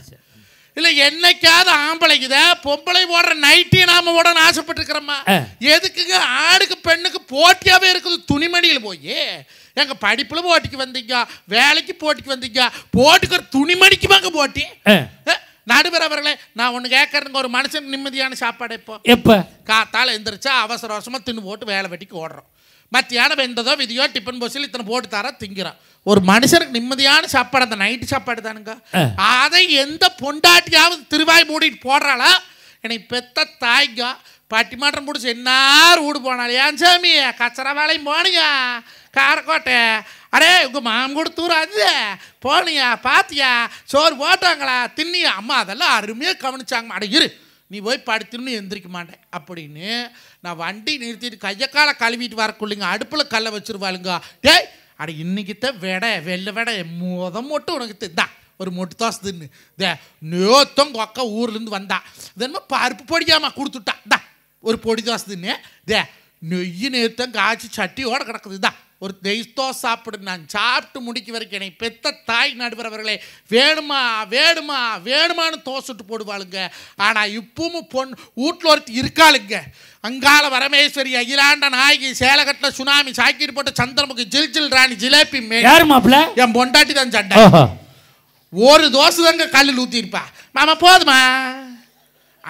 இல்லை என்னைக்காவது ஆம்பளைக்குத பொம்பளை போடுற நைட்டி நாம போடணும்னு ஆசைப்பட்டுருக்கிறோமா? எதுக்குங்க ஆணுக்கு பெண்ணுக்கு போட்டியாகவே இருக்குது துணிமணியில் போய்? எங்க படிப்பில் போட்டிக்கு வந்தீங்க, வேலைக்கு போட்டிக்கு வந்தீங்க, போட்டுக்கிற துணிமணிக்கு வாங்க போட்டி. நடுவர் அவர்களே, நான் ஒன்று கேட்கறதுங்க, ஒரு மனுஷனுக்கு நிம்மதியான சாப்பாடு எப்போ? காத்தால் எந்திரிச்சா அவசர அவசரமாக தின்னு போட்டு வேலை வெட்டிக்கு ஓடுறோம். மத்தியானம் வெந்ததோ விதியோ டிஃபன் பாக்ஸில் இத்தனை போட்டு தர திங்கிறான். ஒரு மனுஷனுக்கு நிம்மதியான சாப்பாடு அந்த நைட்டு சாப்பாடு தானுங்க. அதை எந்த பொண்டாட்டியாவது திருவாய் மூடிட்டு போடுறாளா? எனக்கு பெத்த தாய்ங்க பட்டிமாட்டம் பிடிச்சி என்னார் வீடு போனாள். ஏன் சாமி கச்சரா வேலையும் போனீங்க காரக்கோட்டை? அரே உங்கள் மாம் கொடுத்தூர் அது போனியா பார்த்தியா? சோறு போட்டாங்களா தின்னியா? அம்மா அதெல்லாம் அருமையாக கவனிச்சாங்க. அட இரு, நீ போய் படுத்துன்னு எந்திரிக்க மாட்டேன் அப்படின்னு நான் வண்டி நிறுத்திட்டு கையக்கால கழுவிட்டு வரக்குள்ளிங்க அடுப்பில் கல்லை வச்சுருவாளுங்க. டேய் அட இன்னைக்குத்தான் வெள்ளை வெடை மொட்டை உனக்கு தான் ஒரு மொட்டு தோசை தின்னு தே நேத்தம் கொக்கா ஊர்லேருந்து வந்தா இதென்ன பருப்பு பொடியாமா கொடுத்துட்டா தான் ஒரு பொடி தோசை தின்னு தே நெய்யு நேத்தம் காய்ச்சி சட்டியோட கிடக்குது தான் ஒரு நெய் தோசை சாப்பிடு. நான் சாப்பிட்டு முடிக்க வரைக்கும் என்னை பெத்த தாய் நடுவரவர்களே வேணுமா வேணுமா வேணுமான்னு தோசைட்டு போடுவாளுங்க. ஆனால் இப்பவும் வீட்டில் ஒருத்தி இருக்காளுங்க. அங்கால வரமேஸ்வரி அகிலாண்ட நாயகி சேலகட்டில் சுனாமி சாக்கிட்டு போட்ட சந்திரமுகி ஜில் ஜில் ராணி ஜிலேபி என் பொண்டாட்டி தான் சண்டை. ஒரு தோசை தாங்க கல்லில் ஊற்றிருப்பா. மாமா போதுமா?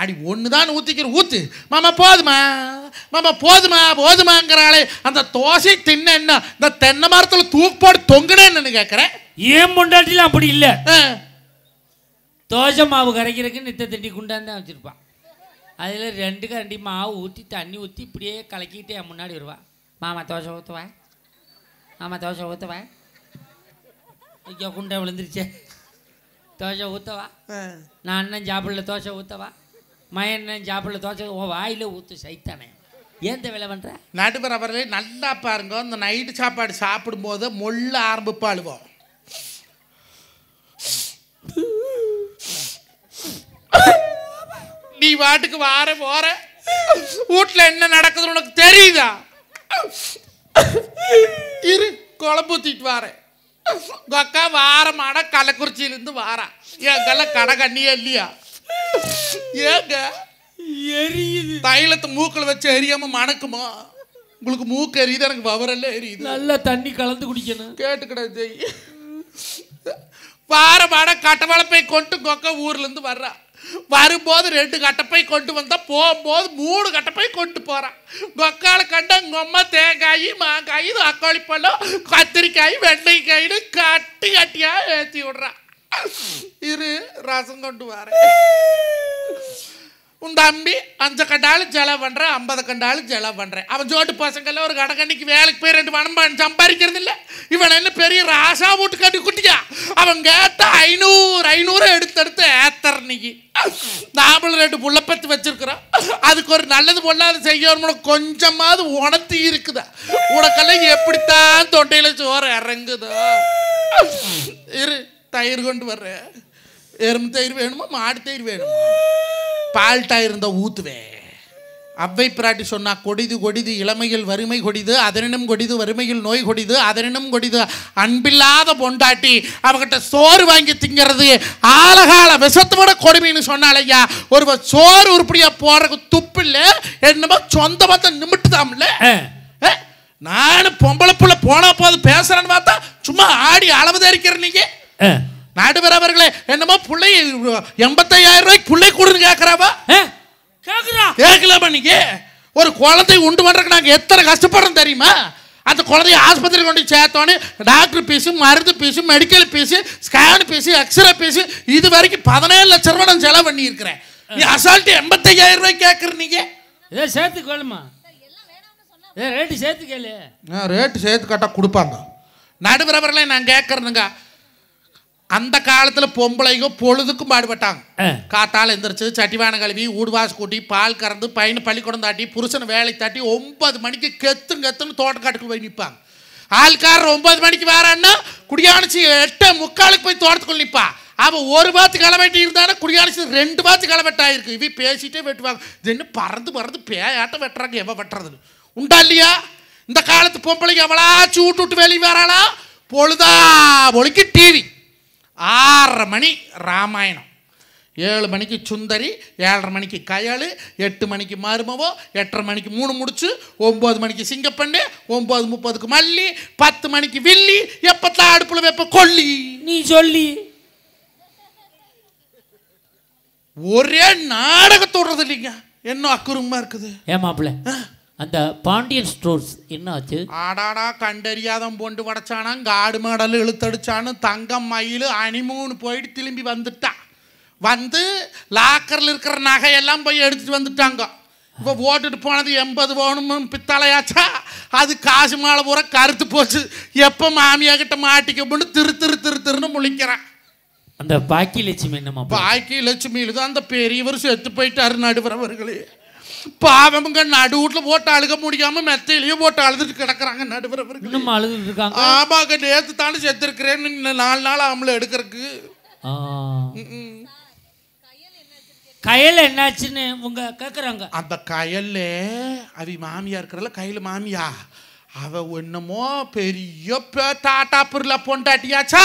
அடி ஒன்று தான் ஊற்றிக்கிற ஊற்று மாமா போதுமா மாமா போதுமா போதுமாங்கிறாளே. அந்த தோசை தின்ன என்ன இந்த தென்னை மரத்தில் தூக்கு போட்டு தொங்குனேன்னு கேட்குறேன். ஏன் பொண்டாட்டிலாம் அப்படி இல்லை. தோசை மாவு கரைக்கிறதுக்கு நித்த தண்டி குண்டான் தான் வச்சுருப்பான். அதில் 2 கரண்டி மாவு ஊற்றி தண்ணி ஊற்றி இப்படியே கலக்கிட்டு என் முன்னாடி வருவா. மாமா தோசை ஊற்றுவா, மாமா தோசை ஊற்றுவா. ஐயோ குண்டா விழுந்துருச்சே, தோசை ஊற்றவா. நான் அண்ணன் சாப்பிடல தோசை ஊற்றவா, மயன் சாப்பிடல தோசை வாயில் ஊற்று சைத்தானே. ஏன் வேலை பண்ணுற? நடுவர் அவர்களே நல்லா பாருங்க, இந்த நைட்டு சாப்பாடு சாப்பிடும்போது மொல்ல ஆரம்பிப்பாளுவோம். நீ வாட்டுக்கு வார போற வீட்டில் என்ன நடக்குதுன்னு உனக்கு தெரியுதா? இரு குழம்பு ஊற்றிட்டு வாரேன். அக்கா வாரமான கள்ளக்குறிச்சியிலேருந்து வாரா. எங்கெல்லாம் கடை கண்ணியே இல்லையா? ஏங்க எரியுது. தைலத்தை மூக்கில் வச்சு எரியாம மணக்குமா? உங்களுக்கு மூக்கு எரியுது, எனக்கு வவரெல்லாம் எரியுது. நல்லா தண்ணி கலந்து குடிக்கணும். கேட்டுக்கிட வாரமான கட்டவளப்பை கொண்டு கொக்க ஊர்லேருந்து வர்றா. வரும்போது 2 கட்டப்பை கொண்டு வந்தா, போகும்போது 3 கட்டப்பை கொண்டு போறான். கொக்கால கண்ட கொம்மா தேங்காய் மாங்காய் தக்காளி பழம் கத்திரிக்காய் வெண்டைக்காய்னு கட்டி கட்டியா ஏற்றி விடுறான். இரு ரசம் கொண்டு வர. உன் தம்பி 5 கண்டாலும் செலவு பண்ணுறேன், 50 கண்டாலும் செலவு பண்ணுறேன். அவன் ஜோட்டு பசங்கள்ல ஒரு கடைக்கண்ணிக்கு வேலைக்கு போய் 2 பணம் சம்பாதிக்கிறது இல்லை. இவன் என்ன பெரிய ராசா வீட்டு கட்டி குட்டியா? அவன் கேட்ட 500 எடுத்து ஏத்தரணிக்கு நாமளும் 2 புள்ளப்பத்து வச்சிருக்கிறோம். அதுக்கு ஒரு நல்லது பொல்லாது செய்யணும் கொஞ்சமாவது உணர்த்தி இருக்குதா? உனக்கெல்லாம் எப்படித்தான் தொண்டையில சோறு இறங்குதோ? இரு தயிர் கொண்டு வர்ற. எறும்பு தயிர் வேணுமா மாடு தயிர் வேணுமா? பால் டயர் இருந்தால் ஊற்றுவேன். அவ்வை பிராட்டி சொன்னா, கொடிது கொடிது இளமையில் வறுமை கொடிது, அதனினும் கொடிது வறுமையில் நோய் கொடிது, அதனினும் கொடிது அன்பில்லாத பொண்டாட்டி அவகிட்ட சோறு வாங்கி திங்கிறது ஆலகால விஷத்தோட கொடுமைன்னு சொன்னாலையா. ஒருவர் சோறு உருப்படியா போறதுக்கு துப்பு இல்லை, என்னமோ சொந்த பார்த்தா நிமிட்டுதாம்ல. நானும் பொம்பளை புள்ள போனா போது பேசுறேன்னு பார்த்தா சும்மா ஆடி அளவு தரிக்கிற நீங்க. நடுவர் அவர்களே என்னமோ பிள்ளை 85,000 ரூபாய்க்கு பிள்ளை கொடுன்னு கேட்கறாவா? கேட்கலாமா? நீங்க ஒரு குழந்தை உண்டு பண்றதுக்கு நாங்கள் எத்தனை கஷ்டப்படுறோம் தெரியுமா? அந்த குழந்தைய ஆஸ்பத்திரி கொண்டு சேர்த்தோன்னு டாக்டர் ஃபீஸு, மருந்து fees, medical fees, scan fees, X-ray fees, இது வரைக்கும் 17 லட்ச ரூபாய் நான் செலவு பண்ணியிருக்கிறேன். நீ அசால்ட்டு 85,000 ரூபாய்க்கு கேட்குறீங்க. ஏதோ சேர்த்து கேளுமா, ரேட்டு சேர்த்து கேளு. ரேட்டு சேர்த்து கேட்டால் கொடுப்பாங்க. நடுவர் அவர்களே நான் கேட்குறேனுங்க, அந்த காலத்துல பொம்பளைங்க பொழுதுக்கும் பாடுபட்டாங்க. காத்தால எந்திரிச்சு சட்டிவான கழுவி ஊடுவாசு கூட்டி பால் கறந்து பையனை பள்ளிக்கூடம் தாட்டி புருஷனை வேலைக்கு தாட்டி 9 மணிக்கு கெத்துன்னு தோட்டக்காட்டுக்குள்ள போய் நிற்பாங்க. ஆள்காரர் 9 மணிக்கு வரான்னா குடியானிச்சு 8:45 போய் தோட்டத்துக்குள்ள நிற்பா. அவன் 1 பாத்து களவெட்டி இருந்தானா குடியானிச்சு 2 பாத்து களவெட்டாயிருக்கு. இவ பேசிட்டே வெட்டுவாங்க. இது என்ன பறந்து பேயாட்டம் வெட்டுறாங்க. எவ வெட்டுறதுன்னு உண்டா இல்லையா? இந்த காலத்து பொம்பளைக்கு எவளாச்சும் விட்டு வெளியே வராளா? பொழுதா பொழுக்கி டிவி 6:30 மணி ராமாயணம், 7 மணிக்கு சுந்தரி, 7:30 மணிக்கு கயல், 8 மணிக்கு மருமவோ, 8:30 மணிக்கு 3 முடிச்சு, 9 மணிக்கு சிங்கப்பண்ணு, 9:30க்கு மல்லி, 10 மணிக்கு வில்லி, எப்பத்தான் அடுப்புல வைப்ப கொல்லி. நீ சொல்லி ஒரே நாடகத்தோடுறது இல்லைங்க. என்ன அக்குறுமா இருக்குது. ஏன் மாப்பிள்ள அந்த பாண்டியன் ஸ்டோர்ஸ் என்ன ஆச்சு? ஆடாடா கண்டறியாதம் பொண்டு வடைச்சானா, காடு மாடல் இழுத்தடிச்சானு, தங்கம் மயில் அனிமூன் போயிட்டு திரும்பி வந்துட்டான். வந்து லாக்கரில் இருக்கிற நகையெல்லாம் போய் எடுத்துட்டு வந்துட்டாங்க. இப்போ ஓட்டுட்டு போனது 80 பவுனும் பித்தளையாச்சா. அது காசு மாலை பூரா கருத்து போச்சு. எப்போ மாமியா கிட்ட மாட்டிக்கப்பட்டு திருன்னு முழிக்கிறான். அந்த பாக்கி லட்சுமி என்னமா? பாக்கி லட்சுமியில தான் அந்த பெரியவர் செத்து போயிட்டாரு. நடுவரவர்களே பாவமுங்க, நடுவுட்ல போட்டு அழுக முடியாம மெத்தையிலேயே போட்டு அழுதுட்டு கிடக்குறாங்க நடுவரவர்கள். இன்னும் அழுதுட்டு இருக்காங்க. ஆமாங்க, நேத்து தானே செத்து இருக்கிறேன்னு 4 நாள் ஆம்பளை எடுக்கிறதுக்கு. கயல் என்னாச்சுன்னு உங்க கேக்குறாங்க. அந்த கயல்ல அவி மாமியா இருக்கிறல, கையில மாமியா அவ என்னமோ பெரிய டாட்டா பிர்ல பொண்டாட்டியாச்சா.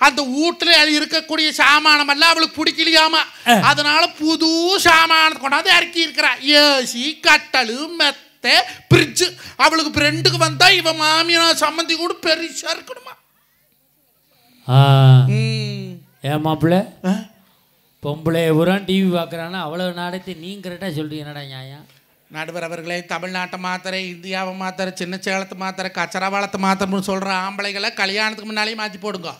அந்த வீட்டுல இருக்கக்கூடிய சாமானம் எல்லாம் அவளுக்கு பிடிக்கலையாமா. அதனால புது சாமானத்தை கொண்டாந்து இறக்கி இருக்கிறா. ஏசி, கட்டலு, மெத்த, பிரிட்ஜ். அவளுக்கு ஃப்ரெண்டுக்கு வந்தா இவ மாமியா சம்மந்தி கூட பெருசா இருக்கணுமா. ஏன் மாப்பிள்ள பொம்பளை ஊரான் டிவி பார்க்குறான்னா அவ்வளவு நாடத்தை நீங்க கரெக்டாக சொல்றீங்க. என்னடா நியாயம்? நடுவர் அவர்களே, தமிழ்நாட்டை மாத்திர, இந்தியாவை மாத்திர, சின்ன சேலத்தை மாத்திர, கச்சராவாளத்தை மாத்திரம்னு சொல்கிற ஆம்பளைகளை கல்யாணத்துக்கு முன்னாலேயே மாற்றி போடுங்க.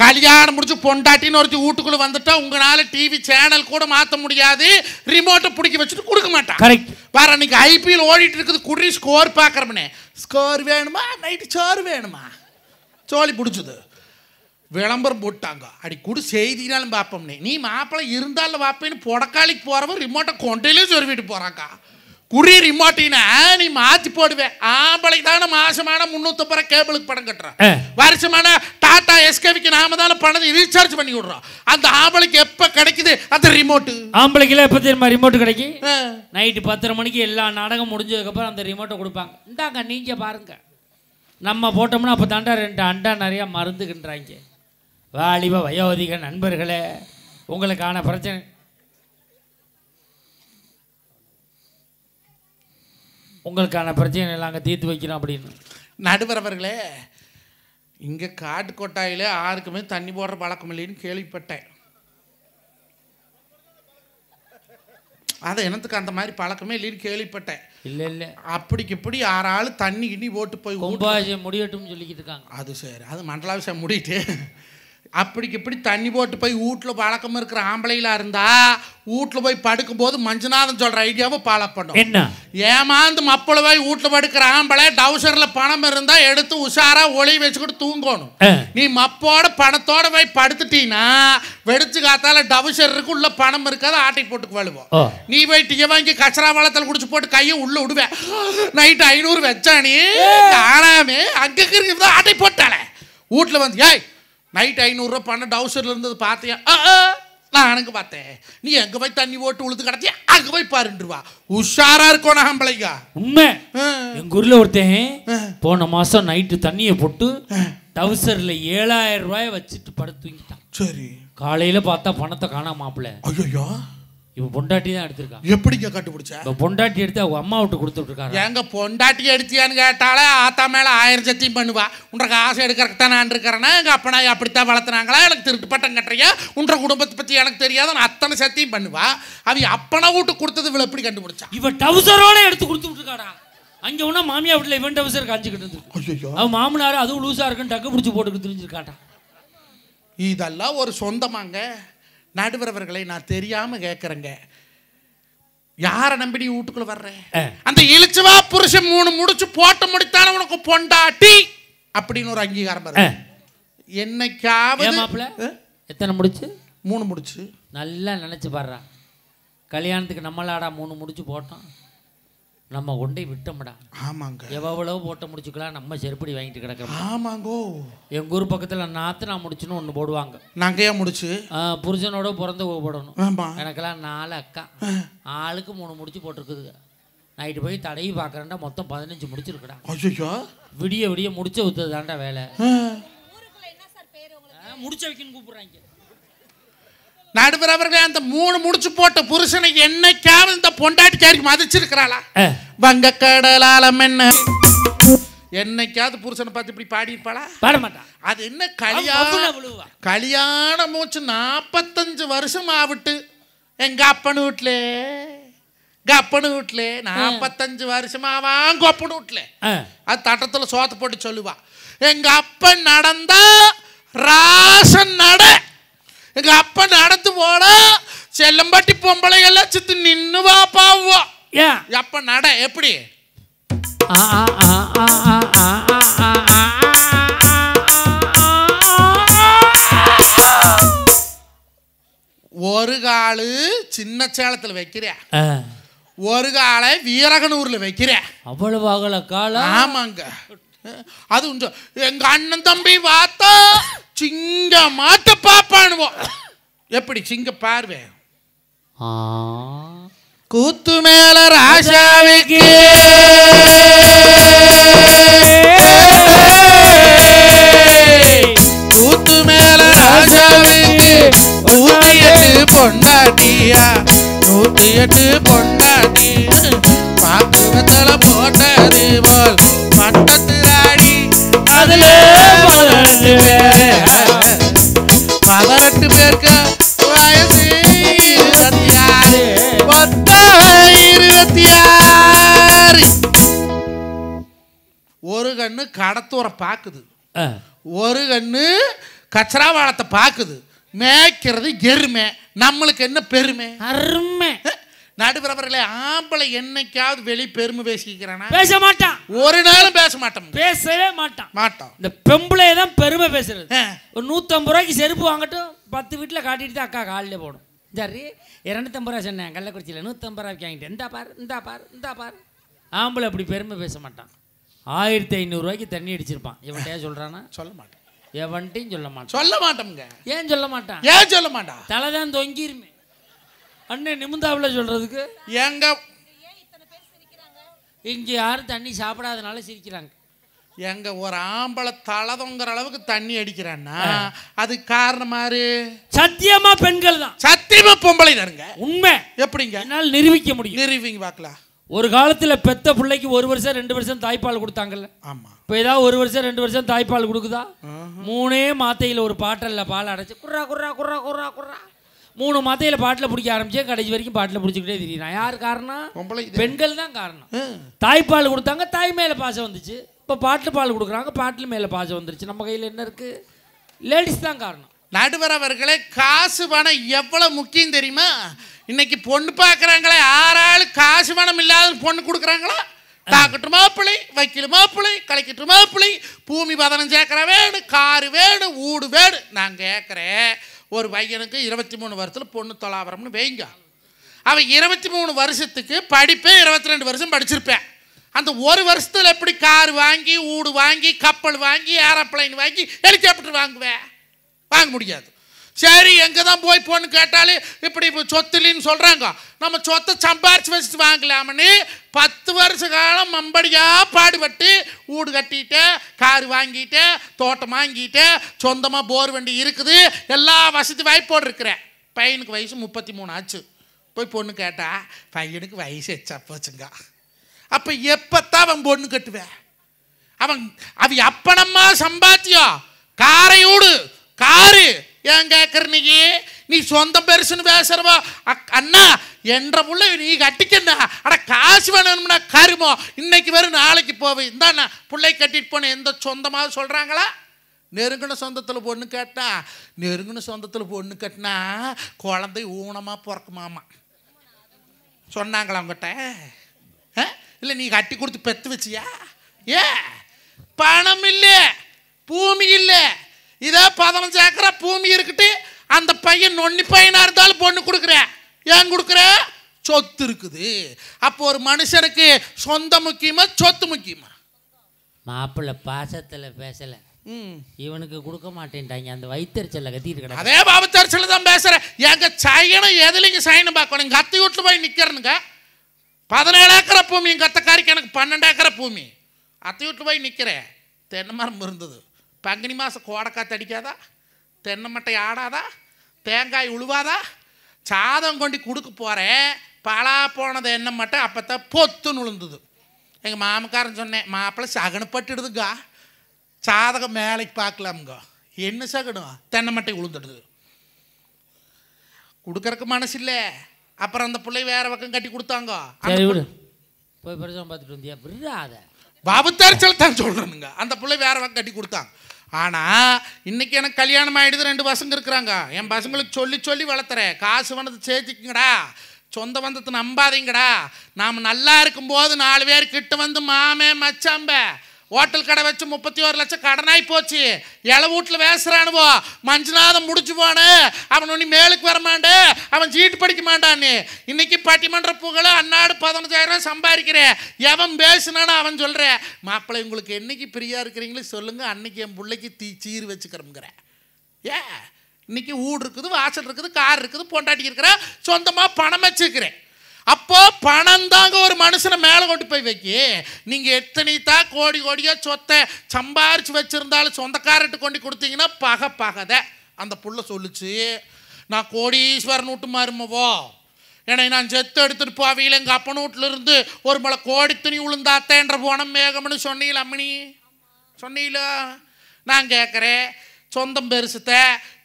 கல்யாணம் முடிச்சு பொண்டாட்டின்னு ஒருத்தி வீட்டுக்குள்ளே வந்துட்டா உங்களால் டிவி சேனல் கூட மாற்ற முடியாது. ரிமோட்டை பிடிக்க வச்சுட்டு கொடுக்க மாட்டான். கரெக்ட். வேற அன்னைக்கு ஐபிஎல் ஓடிட்டு இருக்குது. குடி ஸ்கோர் பார்க்குறோம்னே. ஸ்கோர் வேணுமா, நைட்டு சோறு வேணுமா, சோழி பிடிச்சது விளம்பரம் போட்டாங்க. அடி கூட செய்தினாலும் பார்ப்போம்னே. நீ மாப்பிள்ளை இருந்தாலும் பார்ப்பேன்னு புடக்காளிக்கு போகிறவன் ரிமோட்டை கொண்டையிலே சொருவிட்டு போகிறாக்கா. குறி ரிமோட்டினா நீ மாற்றி போடுவேன். ஆம்பளைக்கு தானே மாசமான 350 கேபிளுக்கு பணம் கட்டுறான். வருஷமான டாடா எஸ்கேவிக்கு நாம தானே பணத்தை ரீசார்ஜ் பண்ணி விடுறோம். அந்த ஆம்பளைக்கு எப்போ கிடைக்குது அந்த ரிமோட்டு? ஆம்பளைக்குலாம் எப்போ தெரியுமா ரிமோட் கிடைக்கும்? நைட்டு 10:30 மணிக்கு எல்லா நாடகம் முடிஞ்சதுக்கப்புறம் அந்த ரிமோட்டை கொடுப்பாங்க. இந்தாங்க நீங்கள் பாருங்க. நம்ம போட்டோம்னா அப்போ தாண்டா 2 அண்டா நிறையா மருந்துகின்றாங்க. வாலிப வயோதிக நண்பர்களே, உங்களுக்கான பிரச்சனை எல்லாம் அங்கே தீர்த்து வைக்கிறோம் அப்படின்னு. நடுவர் அவர்களே, இங்கே காட்டுக்கொட்டாயில் யாருக்குமே தண்ணி போடுற பழக்கம் இல்லைன்னு கேள்விப்பட்டேன். அதை என்னத்துக்கு அந்த மாதிரி பழக்கமே இல்லைன்னு கேள்விப்பட்டேன். இல்லை அப்படிக்கு இப்படி யாராலும் தண்ணி கிண்ணி போட்டு போய் கும்பாபிஷேகம் முடியட்டும்னு சொல்லிக்கிட்டு இருக்காங்க. அது சரி, அது மண்டலாபிஷேகம் முடிட்டு அப்படிக்கு இப்படி தண்ணி போட்டு போய் வீட்டில் பழக்கம் இருக்கிற ஆம்பளையிலாக இருந்தால் வீட்டில் போய் படுக்கும்போது மஞ்சுநாதன் சொல்கிற ஐடியாவை ஃபாலோ பண்ணும். என்ன? ஏமாந்து மப்பள போய் வீட்டில் படுக்கிற ஆம்பளை டவுசரில் பணம் இருந்தால் எடுத்து உஷாராக ஒளி வச்சுக்கிட்டு தூங்கணும். நீ மப்போட பணத்தோட போய் படுத்துட்டீங்கன்னா வெடிச்சு காத்தால டவுசர் இருக்கு, உள்ள பணம் இருக்காது, ஆட்டை போட்டுக்கு வழுவோம். நீ போய் டீ வாங்கி கச்சரா வளத்தில் குடிச்சு போட்டு கையை உள்ள விடுவேன். நைட்டு 500 வச்சானே காணாமே அங்கே இருக்கிறது ஆட்டை போட்டாலே. வீட்டில் வந்து ஏய் நைட் 500 பணம் டவுசரில் இருந்தது பார்த்தியா? நான் எனக்கு பார்த்தேன். நீ எங்கே போய் தண்ணி போட்டு உழுது கிடத்தியா? அங்கே போய் பாருண்டுருவா. உஷாரா இருக்கோம் ஆம்பளைங்க. உண்மை. எங்கள் ஊரில் ஒருத்தன் போன மாதம் நைட்டு தண்ணியை போட்டு டவுசரில் 7000 ரூபாயை வச்சுட்டு படுத்து தூங்கிட்டான். சரி. காலையில் பார்த்தா பணத்தை காணாம மாப்பிள்ள. ஐயோ, இவன் பொண்டாட்டி தான் எடுத்திருக்கான். எப்படிங்க கண்டுபிடிச்சா? இப்போ பொண்டாட்டி எடுத்து அவங்க அம்மா விட்டு கொடுத்துட்டு இருக்காங்க. எங்க பொண்டாட்டி எடுத்தியான்னு கேட்டாலே ஆத்தா மேலே 1000 சத்தியம் பண்ணுவா. உன்ற காசு எடுக்கிறதுக்கு தான் நான் இருக்கிறேன்னா எங்கள் அப்பனா அப்படித்தான் வளர்த்துனாங்களா, எனக்கு திருட்டு பட்டம் கட்டுறியா, உன்ற குடும்பத்தை பற்றி எனக்கு தெரியாத நான் அத்தனை சத்தியம் பண்ணுவா. அவ அப்பனை வீட்டு கொடுத்தது இவளை எப்படி கண்டுபிடிச்சா? இவன் டவுசரோட எடுத்து கொடுத்து விட்டுருக்காடா. அங்கே ஒன்றா மாமியா வீட்டில் இவன் டவுசர் காஞ்சிக்கிட்டு இருந்து அவன் மாமனார் அதுவும் லூஸாக இருக்குன்னு டக்கு பிடிச்சி போட்டுக்கிட்டு தெரிஞ்சிருக்காட்டா. இதெல்லாம் ஒரு சொந்தமாங்க. நடுவரவர்களை நான் தெரியாம கேட்குறேங்க. யாரை நம்பி வீட்டுக்குள்ள வர்ற? அந்த இழிச்சவா புருஷன் 3 முடிச்சு போட்டு முடித்தான உனக்கு பொண்டாட்டி அப்படின்னு ஒரு அங்கீகாரம் வரும். என்னைக்காவது எத்தனை முடிச்சு? 3 முடிச்சு. நல்லா நினச்சி பாடுறா. கல்யாணத்துக்கு நம்மளாடா 3 முடிச்சு போட்டோம், நம்ம கொண்டே விட்டோம்டா. ஆமாங்க. எவ்வளவு போட்ட முடிச்சுக்கலாம், நம்ம செருப்படி வாங்கிட்டு கிடக்கிறோம். ஆமாங்கோ. எங்கள் ஊர் பக்கத்தில் நாற்று நான் முடிச்சுன்னு ஒன்று போடுவாங்க. நகையா முடிச்சு புருஷனோட பிறந்த போடணும். ஆமாம். எனக்கெல்லாம் 4 அக்கா, ஆளுக்கு 3 முடிச்சு போட்டிருக்குதுங்க. நைட்டு போய் தடவி பார்க்குறேன்டா, மொத்தம் 15 முடிச்சிருக்குடா. ஐயோ, விடிய விடிய முடிச்ச ஊற்றுது தாண்டா வேலை. முடிச்ச வைக்கணும்னு கூப்பிட்றாங்க. நடுவர் அவர்களே, அந்த 3 முடிச்சு போட்ட புருஷனை என்னைக்காவது இந்த பொண்டாட்டிக்காரிக்கு மதிச்சிருக்கிறாளா? வங்க கடலாலம் என்ன என்னைக்காவது புருஷனை பார்த்து இப்படி பாடி இருப்பாளா? பாட மாட்டா. அது என்ன கல்யாண மூச்சு 45 வருஷம் ஆவிட்டு எங்க அப்பனு வீட்டுல 45 வருஷமாவா கொப்பனு வீட்டுல அது தட்டத்துல சோத்த போட்டு சொல்லுவா, எங்க அப்பன் நடந்தா ராசன் நட, எங்க அப்ப நடந்து போனா செல்லம்பட்டி பொம்பளைகள்லாம் சித்து நின்னுவா பாவா. அப்ப நட எப்படி? ஒரு காலு சின்ன சேலத்துல வைக்கிற, ஒரு காலை வீரகனூர்ல வைக்கிற. அவ்வளவு அகல காலம். ஆமாங்க. அது எங்க அண்ணன் தம்பி பார்த்தா சிங்க மாட்ட பாப்பானுவோம். எப்படி சிங்க பார்வை? கூத்து மேல ராசாவுக்கு கூத்து மேல ராசாவுக்கு 108 பொண்டாட்டியா, 108 பொண்டாட்டி பாக்குவத்தல போட்டது போல் பட்டத்து ராடி அதுல 18 பேருக்கு வயசு 26, மொத்தம் 26. ஒரு கண்ணு கடத்தூரை பாக்குது, ஒரு கண்ணு கச்சராவாளத்தை பாக்குது. மேய்க்கிறது எருமை, நம்மளுக்கு என்ன பெருமை? அருமை. நடுவரவர்களே, ஆம்பளை என்னைக்காவது வெளி பெருமை பேசிக்கிறானா? பேச மாட்டான். ஒரு நாளும் பேச மாட்டான், பேசவே மாட்டான். இந்த பெம்பளை தான் பெருமை பேசுறது. ஒரு 150 ரூபாய்க்கு செருப்பு வாங்கட்டும், 10 வீட்டில் காட்டிட்டு தான் அக்கா காலில் போடும். சரி 250 ரூபா சொன்னேன் கள்ளக்குறிச்சியில், 150 ரூபாய்க்கு வாங்கிட்டு இந்தா பாரு இந்தா பாரு இந்தா பாரு. ஆம்பளை அப்படி பெருமை பேச மாட்டான். 1500 ரூபாய்க்கு தண்ணி அடிச்சிருப்பான். இவன்கிட்ட சொல்றானா? சொல்ல மாட்டான். எவன்ட்டையும் சொல்ல மாட்டான். சொல்ல மாட்டோம்ங்க. ஏன் சொல்ல மாட்டான்? ஏன் சொல்ல மாட்டான்? தலை தான் தொங்கிருமே. அண்ணன் நிமிந்தாவில் சொல்றதுக்கு எங்க இங்க யாரும் தண்ணி சாப்பிடாதனால சிரிக்கிறாங்க. எங்க ஒரு ஆம்பளை தலை தொங்குற அளவுக்கு தண்ணி அடிக்கிறான்னா அது காரணமாரு சத்தியமா பெண்கள் தான். சத்தியமா பொம்பளை தானுங்க. உண்மை. எப்படிங்க என்னால் நிரூபிக்க முடியும்? நிரூபிங்க பார்க்கலாம். ஒரு காலத்தில் பெத்த பிள்ளைக்கு 1 வருஷம் 2 வருஷம் தாய்ப்பால் கொடுத்தாங்கல்ல. ஆமா. இப்போ ஏதாவது 1 வருஷம் 2 வருஷம் தாய்ப்பால் கொடுக்குதா? 3 மாத்தையில் ஒரு பாட்டில் பால் அடைச்சி குர்ரா குர்ரா குர்ரா குர்ரா குர்ரா 3 மாத்தையில் பாட்டில் பிடிக்க ஆரம்பிச்சே கடைசி வரைக்கும் பாட்டில் பிடிச்சிக்கிட்டே தெரியுறான். யார் காரணம்? பெண்கள் தான் காரணம். தாய்ப்பால் கொடுத்தாங்க, தாய் மேலே பாசம் வந்துச்சு. இப்போ பாட்டில் பால் கொடுக்குறாங்க, பாட்டில் மேலே பாசம் வந்துருச்சு. நம்ம கையில் என்ன இருக்கு? லேடிஸ் தான் காரணம். நடுவர் அவர்களே, காசு பணம் எவ்வளவு முக்கியம் தெரியுமா? இன்னைக்கு பொண்ணு பார்க்குறாங்களே, ஆறாள் காசு பணம் இல்லாத பொண்ணு கொடுக்குறாங்களா? டாக்டர் மாப்பிள்ளை, வக்கீல் மாப்பிள்ளை, கலெக்டர் மாப்பிள்ளை, பூமி 15 ஏக்கரை வேணும், காரு வேணும், வீடு வேணும். நான் கேட்குறேன், ஒரு பையனுக்கு 23 வருஷத்தில் பொண்ணு தொலாவரம்னு வைங்க. அவன் 23 வருஷத்துக்கு படிப்பே 22 வருஷம் படிச்சிருப்பேன். அந்த ஒரு வருஷத்தில் எப்படி கார் வாங்கி, வீடு வாங்கி, கப்பல் வாங்கி, ஏரோப்ளைன் வாங்கி, ஹெலிகாப்டர் வாங்குவேன்? வாங்க முடியாது. சரி, எங்கே தான் போய் பொண்ணு கேட்டாலே இப்படி சொத்துலின்னு சொல்கிறாங்க. நம்ம சொத்தை சம்பாரிச்சு வச்சுட்டு வாங்கலாமன்னு 10 வருஷ காலம் மம்படியாக பாடுபட்டு வீடு கட்டிட்டேன், கார் வாங்கிட்டேன், தோட்டம் வாங்கிட்டேன், சொந்தமாக போர் வண்டி இருக்குது, எல்லா வசதி வாய்ப்போடு இருக்கிறேன். பையனுக்கு வயசு 33 ஆச்சு. போய் பொண்ணு கேட்டா பையனுக்கு வயசு எச்சா போச்சுங்க. அப்போ எப்பத்தான் அவன் பொண்ணு கட்டுவேன்? அவன் அப்பனம்மா சம்பாத்தியம் காரையோடு காரு ஏன் கேட்குற? நீ சொந்தம் பெருசுன்னு பேசுறவா அண்ணா என்ற புள்ள நீ கட்டிக்கண்ணா. அட காசு வேணும்னா கருமோ, இன்னைக்கு வரும் நாளைக்கு போவேன். இந்தாண்ணா பிள்ளை கட்டிட்டு போன எந்த சொந்தமாக சொல்கிறாங்களா? நெருங்கின சொந்தத்தில் பொண்ணு கேட்டா, நெருங்கின சொந்தத்தில் பொண்ணு கட்டினா குழந்தை ஊனமாக பிறக்குமாமா சொன்னாங்களா அவங்ககிட்ட? இல்லை நீ கட்டி கொடுத்து பெற்று வச்சியா? பணம் இல்லை, பூமி இல்லை. இதே 15 ஏக்கரா பூமி இருக்குட்டு அந்த பையன் நொன்னி பையனா இருந்தாலும் பொண்ணு கொடுக்குறேன். ஏன் கொடுக்குற? சொத்து இருக்குது. அப்போ ஒரு மனுஷனுக்கு சொந்தம் முக்கியமா சொத்து முக்கியமா? மாப்பிள்ளை பாசத்தில் பேசலை, இவனுக்கு கொடுக்க மாட்டேன்ட்டாங்க. அந்த வயிற்றுச்சல்ல கத்திட்டு கிடக்கு. அதே பாவத்தரிசல தான் பேசுறேன். எங்க சயனம் எதுலைங்க சயனம் பார்க்கணும்? எங்க அத்தை வீட்டில் போய் நிற்கிறனுங்க. 17 ஏக்கரை பூமி, எங்கள் அத்தைக்காரிக்கு எனக்கு 12 ஏக்கரை பூமி. அத்தை வீட்டில் போய் நிற்கிறேன். தென்னை மரம் இருந்தது. பங்குனி மாதம் கோடைக்காத்து அடிக்காதா? தென்னை மட்டை ஆடாதா? தேங்காய் உழுவாதா? சாதம் கொண்டு கொடுக்க போகிறேன். பலா போனது என்ன மட்டும் அப்போ தான் பொத்துன்னு விழுந்தது. எங்கள் மாமக்காரன் சொன்னேன், மாப்பிள்ளை சகனப்பட்டுடுதுங்க, சாதகம் மேலைக்கு பார்க்கலாமுங்க. என்ன சகனம்? தென்னை மட்டை விழுந்துடுது. கொடுக்கறக்கு மனசு இல்லை. அப்புறம் அந்த பிள்ளை வேற பக்கம் கட்டி கொடுத்தாங்க. போய் பிரச்சனை பார்த்துட்டு வந்தியா? விடாத பாபு தரிசல் தான் சொல்கிறேனுங்க. அந்த பிள்ளை வேற பக்கம் கட்டி கொடுத்தாங்க. ஆனால் இன்னைக்கு எனக்கு கல்யாணம் ஆகிடுது, 2 பசங்க இருக்கிறாங்க. என் பசங்களுக்கு சொல்லி சொல்லி வளர்த்துறேன். காசு வந்தது சேர்த்திக்குங்கடா, சொந்த வந்தத்தை நம்பாதீங்கடா. நாம் நல்லா இருக்கும்போது 4 பேர் கிட்ட வந்து மாமே மச்சாம்ப ஹோட்டல் கடை வச்சு 31 லட்சம் கடனாய் போச்சு. இலை வீட்டில் வேசுறானுவோ, மஞ்சுநாதம் முடிச்சு போனு, அவன் ஒன்று மேலுக்கு வரமாண்டே, அவன் சீட்டு படிக்க மாட்டான்னு. இன்னைக்கு பட்டிமன்ற புகழ அன்னாடு 15,000 சம்பாதிக்கிறேன். எவன் பேசுனான்னு அவன் சொல்கிறேன். மாப்பிள்ளை உங்களுக்கு என்னைக்கு பிரியா இருக்கிறீங்களோ சொல்லுங்கள், அன்னைக்கு என் பிள்ளைக்கு சீர் வச்சுக்கிறோங்கிறேன். இன்னைக்கு வீடு இருக்குது, வாசல் இருக்குது, கார் இருக்குது, பொண்டாட்டி இருக்கிற, சொந்தமாக பணம் வச்சுக்கிறேன். அப்போ பணம் தாங்க ஒரு மனுஷனை மேலே கொண்டு போய் வைக்கி. நீங்கள் எத்தனை தான் கோடி கோடியாக சொத்தை சம்பாரிச்சு வச்சுருந்தாலும் சொந்தக்காரட்டு கொண்டு கொடுத்தீங்கன்னா பகதை. அந்த புள்ள சொல்லிச்சு, நான் கோடீஸ்வரன் வீட்டு மருமவோ, ஏன்னா நான் செத்து எடுத்துகிட்டு போவையில் எங்கள் அப்பன் வீட்டில் இருந்து ஒரு மலை கோடி துணி விழுந்தாத்தேன்ற போனம் மேகம்னு சொன்னீங்கள அம்மணி, சொன்னீங்கள? நான் கேட்குறேன், சொந்தம் பெருசுத்த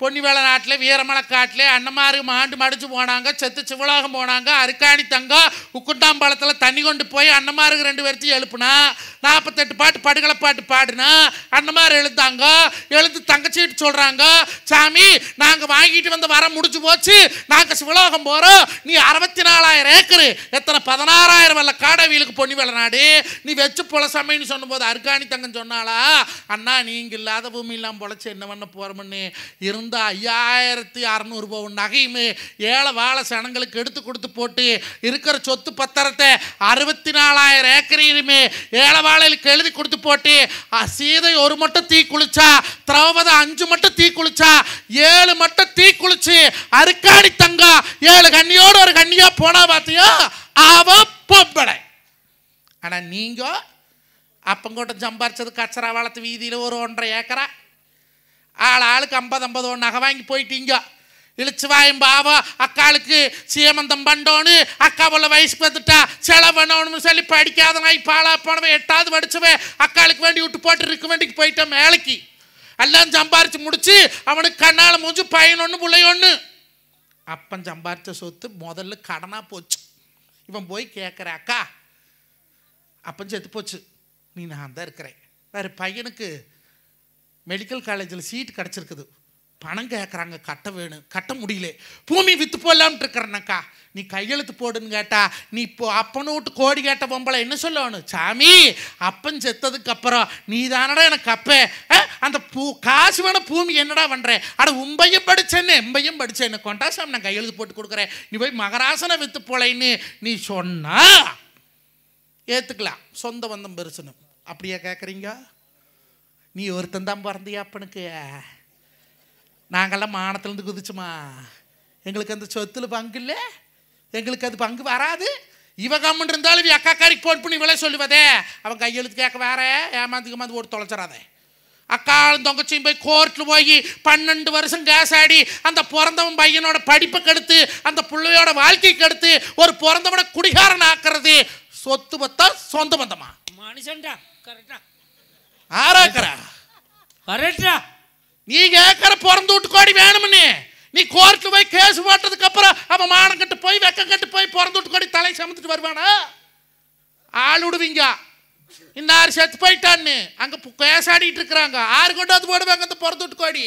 பொன்னிவேலை நாட்டில் வீரமலை காட்டில் அண்ணமாரு மாண்டு மடிச்சு போனாங்க, செத்து சிவலோகம் போனாங்க. அருக்காணி தங்கம் உக்குண்டாம்பாளத்தில் தண்ணி கொண்டு போய் அண்ணமாருக்கு 2 பேர்த்தையும் எழுப்புனா, 48 பாட்டு படுகளை பாட்டு பாடுனா, அண்ணமாரு எழுந்தாங்க. எழுந்து தங்கச்சிட்டு சொல்கிறாங்க, சாமி நாங்கள் வாங்கிட்டு வந்து வர முடிச்சு போச்சு, நாங்கள் சிவலோகம் போகிறோம், நீ 64,000 ஏக்கரு, எத்தனை 16,000 வெள்ள காடவியலுக்கு பொன்னிவேலை நாடு, நீ வச்சு பொலசாமின்னு சொன்னபோது அருக்காணி தங்கம் சொன்னாளா, அண்ணா நீங்கள் இல்லாத பூமி இல்லாமல் பொழைச்சி என்ன பண்ண போகிறோம்னு இருந்த 5,600 ரூபாய் நகையுமே ஏழை வாழை சனங்களுக்கு எடுத்து கொடுத்து போட்டு இருக்கிற சொத்து பத்திரத்தை 64,000 ஏக்கரையுமே ஏழை வாழைகளுக்கு எழுதி கொடுத்து போட்டு, சீதை 1 மட்டும் தீ குளிச்சா, திரௌபதி 5 மட்டும் தீ குளிச்சா, 7 மட்டும் தீ குளிச்சு அருக்காணி தங்கம் 7 கண்ணியோடு ஒரு கண்ணியா போனா பார்த்தியா, அவ பொம்பளை. ஆனால் நீங்க அப்பங்கோட்டம் சம்பாரிச்சது கச்சரா வளர்த்து வீதியில் ஒரு 1.5 ஏக்கரா, ஆளுக்கு 50 நகை வாங்கி போயிட்டீங்க. இழிச்சு வாயும் பாவா அக்காளுக்கு சீமந்தம் பண்ணோன்னு, அக்கா போல வயசுக்கு வந்துட்டா செலவணும்னு சொல்லி படிக்காத நாய் பாலா போனவன் 8வது படிச்சவன் அக்காளுக்கு வேண்டி விட்டு போட்டு இருக்க வேண்டிக்கு போயிட்டான் மேலைக்கு. எல்லாம் சம்பாரிச்சு முடிச்சு அவனுக்கு கண்ணால் மூஞ்சி பையன் 1 பிள்ளை 1. அப்பன் சம்பாரிச்ச சொத்து முதல்ல கடனாக போச்சு. இவன் போய் கேட்குற, அக்கா அப்பன் செத்து போச்சு, நீ நான் தான் இருக்கிறேன், வேறு பையனுக்கு மெடிக்கல் காலேஜில் சீட்டு கிடச்சிருக்குது, பணம் கேட்குறாங்க, கட்ட வேணும், கட்ட முடியல, பூமி விற்று போடலாம்ட்டு இருக்கிறேன்னாக்கா, நீ கையெழுத்து போடுன்னு கேட்டா, நீ இப்போ அப்பனை விட்டு கோடி கேட்ட பொம்பளை என்ன சொல்லணும், சாமி அப்பன் செத்ததுக்கு அப்புறம் நீ தானடா எனக்கு அப்ப அந்த காசு வேணும் பூமி என்னடா பண்ணுறேன், அட உம்பையும் படித்தேன்னு எம்பையும் படித்தேன்னு கொண்டா சாமி நான் கையெழுத்து போட்டு கொடுக்குறேன், நீ போய் மகராசனை விற்று போலைன்னு நீ சொன்னா ஏற்றுக்கலாம், சொந்த பந்தம் பெருசுன்னு. அப்படியே கேட்குறீங்க? நீ ஒருத்தன் தான் பிறந்தியா அப்பனுக்கு, நாங்கள்லாம் மானத்துலேருந்து குதிச்சுமா, எங்களுக்கு அந்த சொத்துல பங்கு இல்லை, எங்களுக்கு அது பங்கு வராது. இவ கம்மன் இருந்தாலும் இவ அக்காக்காரிக்கு போன் பண்ணி இவளே சொல்லுவதே, அவன் கையெழுத்து கேட்க வேற ஏமாந்து ஓட்டு தொலைச்சிடாதே. அக்காலும் தொங்கச்சியும் போய் கோர்ட்டில் போய் 12 வருஷம் கேஸ் ஆடி அந்த பிறந்தவன் பையனோட படிப்பை கெடுத்து அந்த பிள்ளையோட வாழ்க்கை கெடுத்து ஒரு பிறந்தவனை குடிகாரன் ஆக்குறது சொத்து பத்தா சொந்த பந்தமா? மனுஷன்டா கரெக்டா ஆராக்கிறா கரெக்டா. நீ கேட்கற பிறந்து விட்டு கோடி வேணும்னு நீ கோர்ட்டில் போய் கேஸ் போட்டதுக்கு அப்புறம் அவன் மானம் கட்டு போய் வெக்கம் கட்டு போய் பிறந்து விட்டு கோடி தலை சமத்துட்டு வருவானா? ஆள் விடுவீங்க. இன்னார் செத்து போயிட்டான்னு அங்க கேஸ் ஆடிட்டு இருக்கிறாங்க, ஆறு கொண்டு வந்து போடுவாங்க அந்த பிறந்து விட்டு கோடி.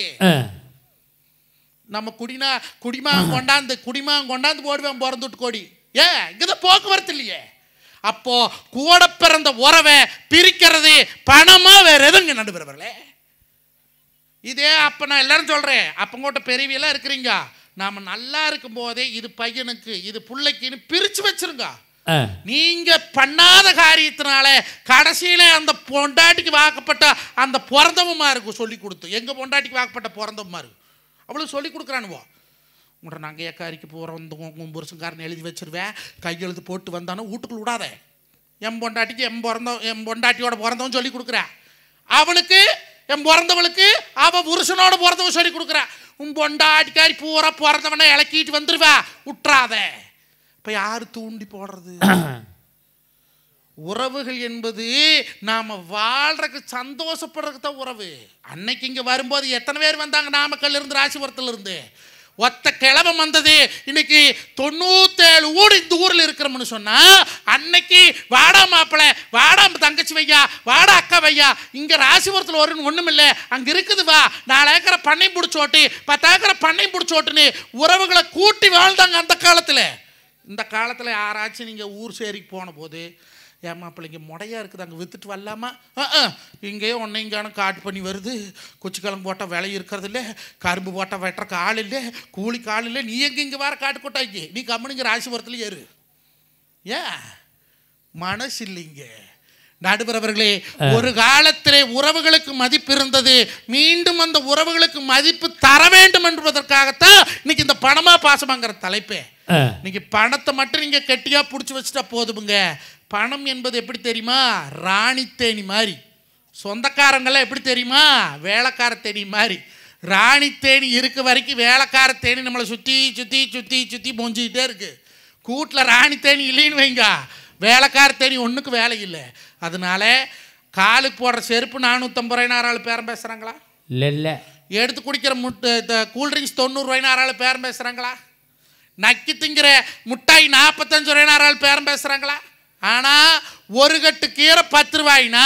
நம்ம குடிமாங்க கொண்டாந்து போடுவேன் பிறந்து விட்டு கோடி. இங்கதான் போக்குவரத்து இல்லையே. அப்போ கூட பிறந்த உறவை பிரிக்கிறது பணமா வேற எதுங்க நடுவர்களே? இதே அப்போ நான் எல்லாரும் சொல்கிறேன், அப்பங்கோட்ட பெரியவியெல்லாம் இருக்கிறீங்க, நாம் நல்லா இருக்கும் போதே இது பையனுக்கு இது பிள்ளைக்குன்னு பிரித்து வச்சிருங்க. நீங்க பண்ணாத காரியத்தினால கடைசியில அந்த பொண்டாட்டிக்கு வாக்கப்பட்ட அந்த பிறந்தவமா இருக்கும் சொல்லி கொடுத்து, எங்க பொண்டாட்டிக்கு வாக்கப்பட்ட பிறந்தவமா இருக்கு அவ்வளவு சொல்லி கொடுக்குறானுவோ. உங்களை நாங்கள் ஏக்காரிக்கு பிறந்தவங்க புருஷங்காரன் எழுதி வச்சிருவேன், கையெழுத்து போட்டு வந்தானோ வீட்டுக்குள்ள விடாத. என் பொண்டாட்டிக்கு என் பொண்டாட்டியோட பிறந்தவன் சொல்லி கொடுக்குறேன், அவனுக்கு என் பிறந்தவளுக்கு அவ புருஷனோட பிறந்தவன் சொல்லி கொடுக்குறேன். உன் பொண்டாட்டிக்காரி பூரா பிறந்தவனை இலக்கிட்டு வந்துருவா, விட்டுறாத. இப்போ யார் தூண்டி போடுறது? உறவுகள் என்பது நாம் வாழ்றதுக்கு சந்தோஷப்படுறதுக்கு தான் உறவு. அன்னைக்கு இங்கே வரும்போது எத்தனை பேர் வந்தாங்க நாமக்கல்ல இருந்து ராசிபுரத்தில் இருந்து? ஒத்த கிழவன் வந்தது. இன்னைக்கு 97 ஊர் இந்த ஊரில் இருக்கிறோம்னு சொன்னா, அன்னைக்கு வாடா மாப்பிள்ளை, வாடா தங்கச்சி வையா, வாடா அக்கா வையா, இங்கே ராசிபுரத்தில் ஒரு ஒன்றும் இல்லை, அங்கே இருக்குது வா, 4 ஏக்கரை பண்ணையும் பிடிச்சோட்டு 10 ஏக்கரை பண்ணையும் பிடிச்சோட்டுன்னு உறவுகளை கூட்டி வாழ்ந்தாங்க அந்த காலத்தில். இந்த காலத்தில் யாராச்சும் நீங்கள் ஊர் சேரிக்கு போன போது, என் மாப்பிள்ளைங்க முடையாக இருக்குது அங்கே விற்றுட்டு வரலாமா? இங்கேயே ஒன்றை இங்கான காட்டு பண்ணி வருது, குச்சிக்கிழங்கு போட்டால் விலை இருக்கிறது இல்லை, கரும்பு போட்டால் வெட்டுறக்கு ஆள் இல்லை, கூலிக்கு ஆள் இல்லை, நீ எங்கே இங்கே வர காட்டு கொட்டாய்க்கு, நீ கம்முனிங்க ராசிபுரத்தில் ஏறு. ஏன் மனசு இல்லைங்க நடுவரவர்களே? ஒரு காலத்திலே உறவுகளுக்கு மதிப்பு இருந்தது, மீண்டும் அந்த உறவுகளுக்கு மதிப்பு தர வேண்டும் என்பதற்காகத்தான் இன்னைக்கு இந்த பணமா பாசமாங்கிற தலைப்பே. இன்னைக்கு பணத்தை மட்டும் நீங்க கெட்டியா பிடிச்சி வச்சுட்டா போதுமுங்க. பணம் என்பது எப்படி தெரியுமா? ராணி தேனி மாதிரி. சொந்தக்காரங்களாம் எப்படி தெரியுமா? வேலைக்கார தேனி மாதிரி. ராணி தேனி இருக்க வரைக்கும் வேலைக்கார தேனி நம்மளை சுற்றி சுற்றி சுற்றி சுற்றி பொஞ்சிக்கிட்டே இருக்கு. கூட்டில் ராணி தேனி இல்லைன்னு வைங்க, வேலைக்கார தேனி ஒன்றுக்கு வேலை இல்லை. அதனால காலுக்கு போடுற செருப்பு 450 ரூபாய்னு யாராலும் பேரம் பேசுகிறாங்களா? இல்லை. எடுத்து குடிக்கிற கூல்ட்ரிங்க்ஸ் 90 ரூபாய்னு யாராலும் பேரம் பேசுகிறாங்களா? நக்கி திங்கிற முட்டாய் 45 ரூபாய்னு யாராலும் பேரம் பேசுகிறாங்களா? ஆனால் ஒரு கட்டு கீரை 10 ரூபாய்னா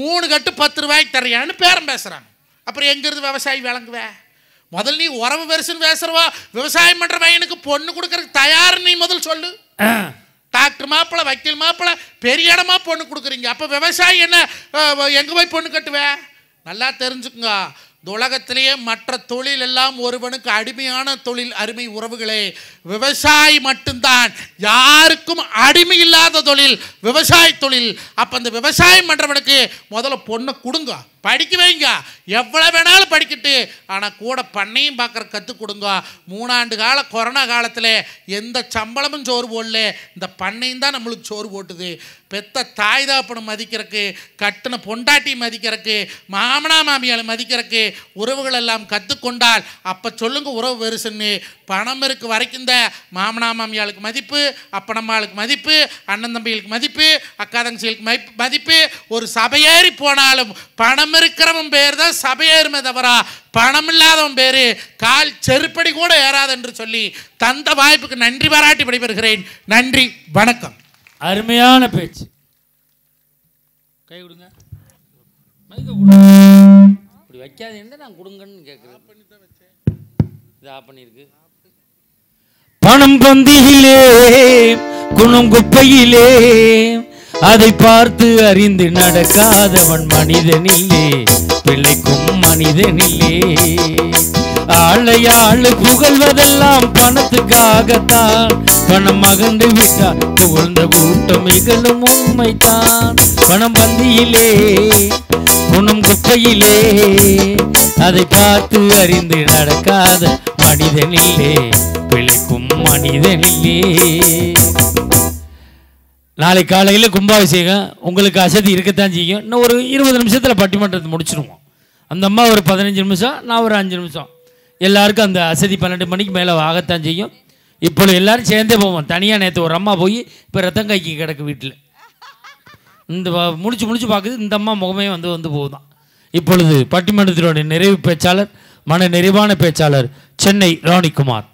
3 கட்டு 10 ரூபாய்க்கு தரையான்னு பேரம் பேசுகிறாங்க. அப்புறம் எங்கிருந்து விவசாயி விளங்குவே? முதல் நீ உறவு பெருசுன்னு பேசுறவா, விவசாயம் பண்ணுற பையனுக்கு பொண்ணு கொடுக்கறதுக்கு தயார் நீ முதல் சொல்லு. டாக்டர் மாப்பிள்ள, வக்கீல் மாப்பிள்ள, பெரிய இடமா பொண்ணு கொடுக்குறீங்க, அப்போ விவசாயி என்ன எங்கே போய் பொண்ணு கட்டுவேன்? நல்லா தெரிஞ்சுக்குங்க, உலகத்திலேயே மற்ற தொழில் எல்லாம் ஒருவனுக்கு அடிமையான தொழில் அருமை உறவுகளே விவசாயி மட்டும்தான். யாருக்கும் அடிமை இல்லாத தொழில் விவசாய தொழில். அப்போ அந்த விவசாயம் பண்ணுறவனுக்கு முதல்ல பொண்ணை கொடுங்க, படிக்க வைங்க, எவ்வளோ வேணாலும் படிக்கட்டு, ஆனால் கூட பண்ணையும் பார்க்குற கற்றுக் கொடுங்க. 3 ஆண்டு கால கொரோனா காலத்தில் எந்த சம்பளமும் சோறு போடல, இந்த பண்ணையும் தான் நம்மளுக்கு சோறு போட்டுது. பெத்த தாய் தாப்பனை மதிக்கிறக்கு, கட்டின பொண்டாட்டி மதிக்கிறக்கு, மாமனா மாமியால் மதிக்கிறக்கு உறவுகள் எல்லாம் கற்றுக்கொண்டால் அப்போ சொல்லுங்க உறவு பெருசுன்னு. பணம் இருக்கு வரைக்கும் தான் மாமனா மாமியாளுக்கு மதிப்பு, அப்பனம்மாளுக்கு மதிப்பு, அண்ணன் தம்பிகளுக்கு மதிப்பு, அக்கா தங்கச்சிகளுக்கு மதிப்பு. ஒரு சபையேறி போனாலும் பணம் இருக்கிறவன் பேர் தான் சபையேறுமே தவிர பணம் இல்லாதவன் பேரு கால் செருப்படி கூட ஏறாது என்று சொல்லி தந்த வாய்ப்புக்கு நன்றி பாராட்டி விடைபெறுகிறேன். நன்றி, வணக்கம். அருமையான பேச்சு. கை கொடுங்க, இப்படி வைக்காதேன்னு நான் கொடுங்கன்னு கேட்குறேன். இது ஆஃப் பண்ணியிருக்கு. பணம் பந்தியிலே குணம் குப்பையிலே அதை பார்த்து அறிந்து நடக்காதவன் மனிதனில்லே, பிள்ளைக்கும் மனிதனில்லே. ஆளை ஆளு புகழ்வதெல்லாம் பணத்துக்காகத்தான், பணம் மகந்து விட்டால் புகழ்ந்த கூட்டம் இகழும் உண்மைத்தான். பணம் பந்தியிலே குணம் குப்பையிலே அதை பார்த்து அறிந்து நடக்காத மனிதனில்லே, பிழைக்கும் மனிதனில்லே. நாளை காலையில் கும்பாபிஷேகம் உங்களுக்கு அசதி இருக்கத்தான் செய்யும். இன்னும் ஒரு 20 நிமிஷத்தில் பட்டிமன்றத்தை முடிச்சிடுவோம். அந்த அம்மா ஒரு 15 நிமிஷம், நான் ஒரு 5 நிமிஷம். எல்லாருக்கும் அந்த அசதி 12 மணிக்கு மேலே ஆகத்தான் செய்யும். இப்பொழுது எல்லோரும் சேர்ந்தே போவோம். தனியாக நேற்று ஒரு அம்மா போய் இப்போ ரத்தம் கைக்கு கிடக்கு வீட்டில். இந்த முடிச்சு பார்க்குது, இந்த அம்மா முகமே வந்து போகுதான். இப்பொழுது பட்டிமன்றத்தினுடைய நிறைவு பேச்சாளர், மன நிறைவான பேச்சாளர் சென்னை ராணிக்குமார்.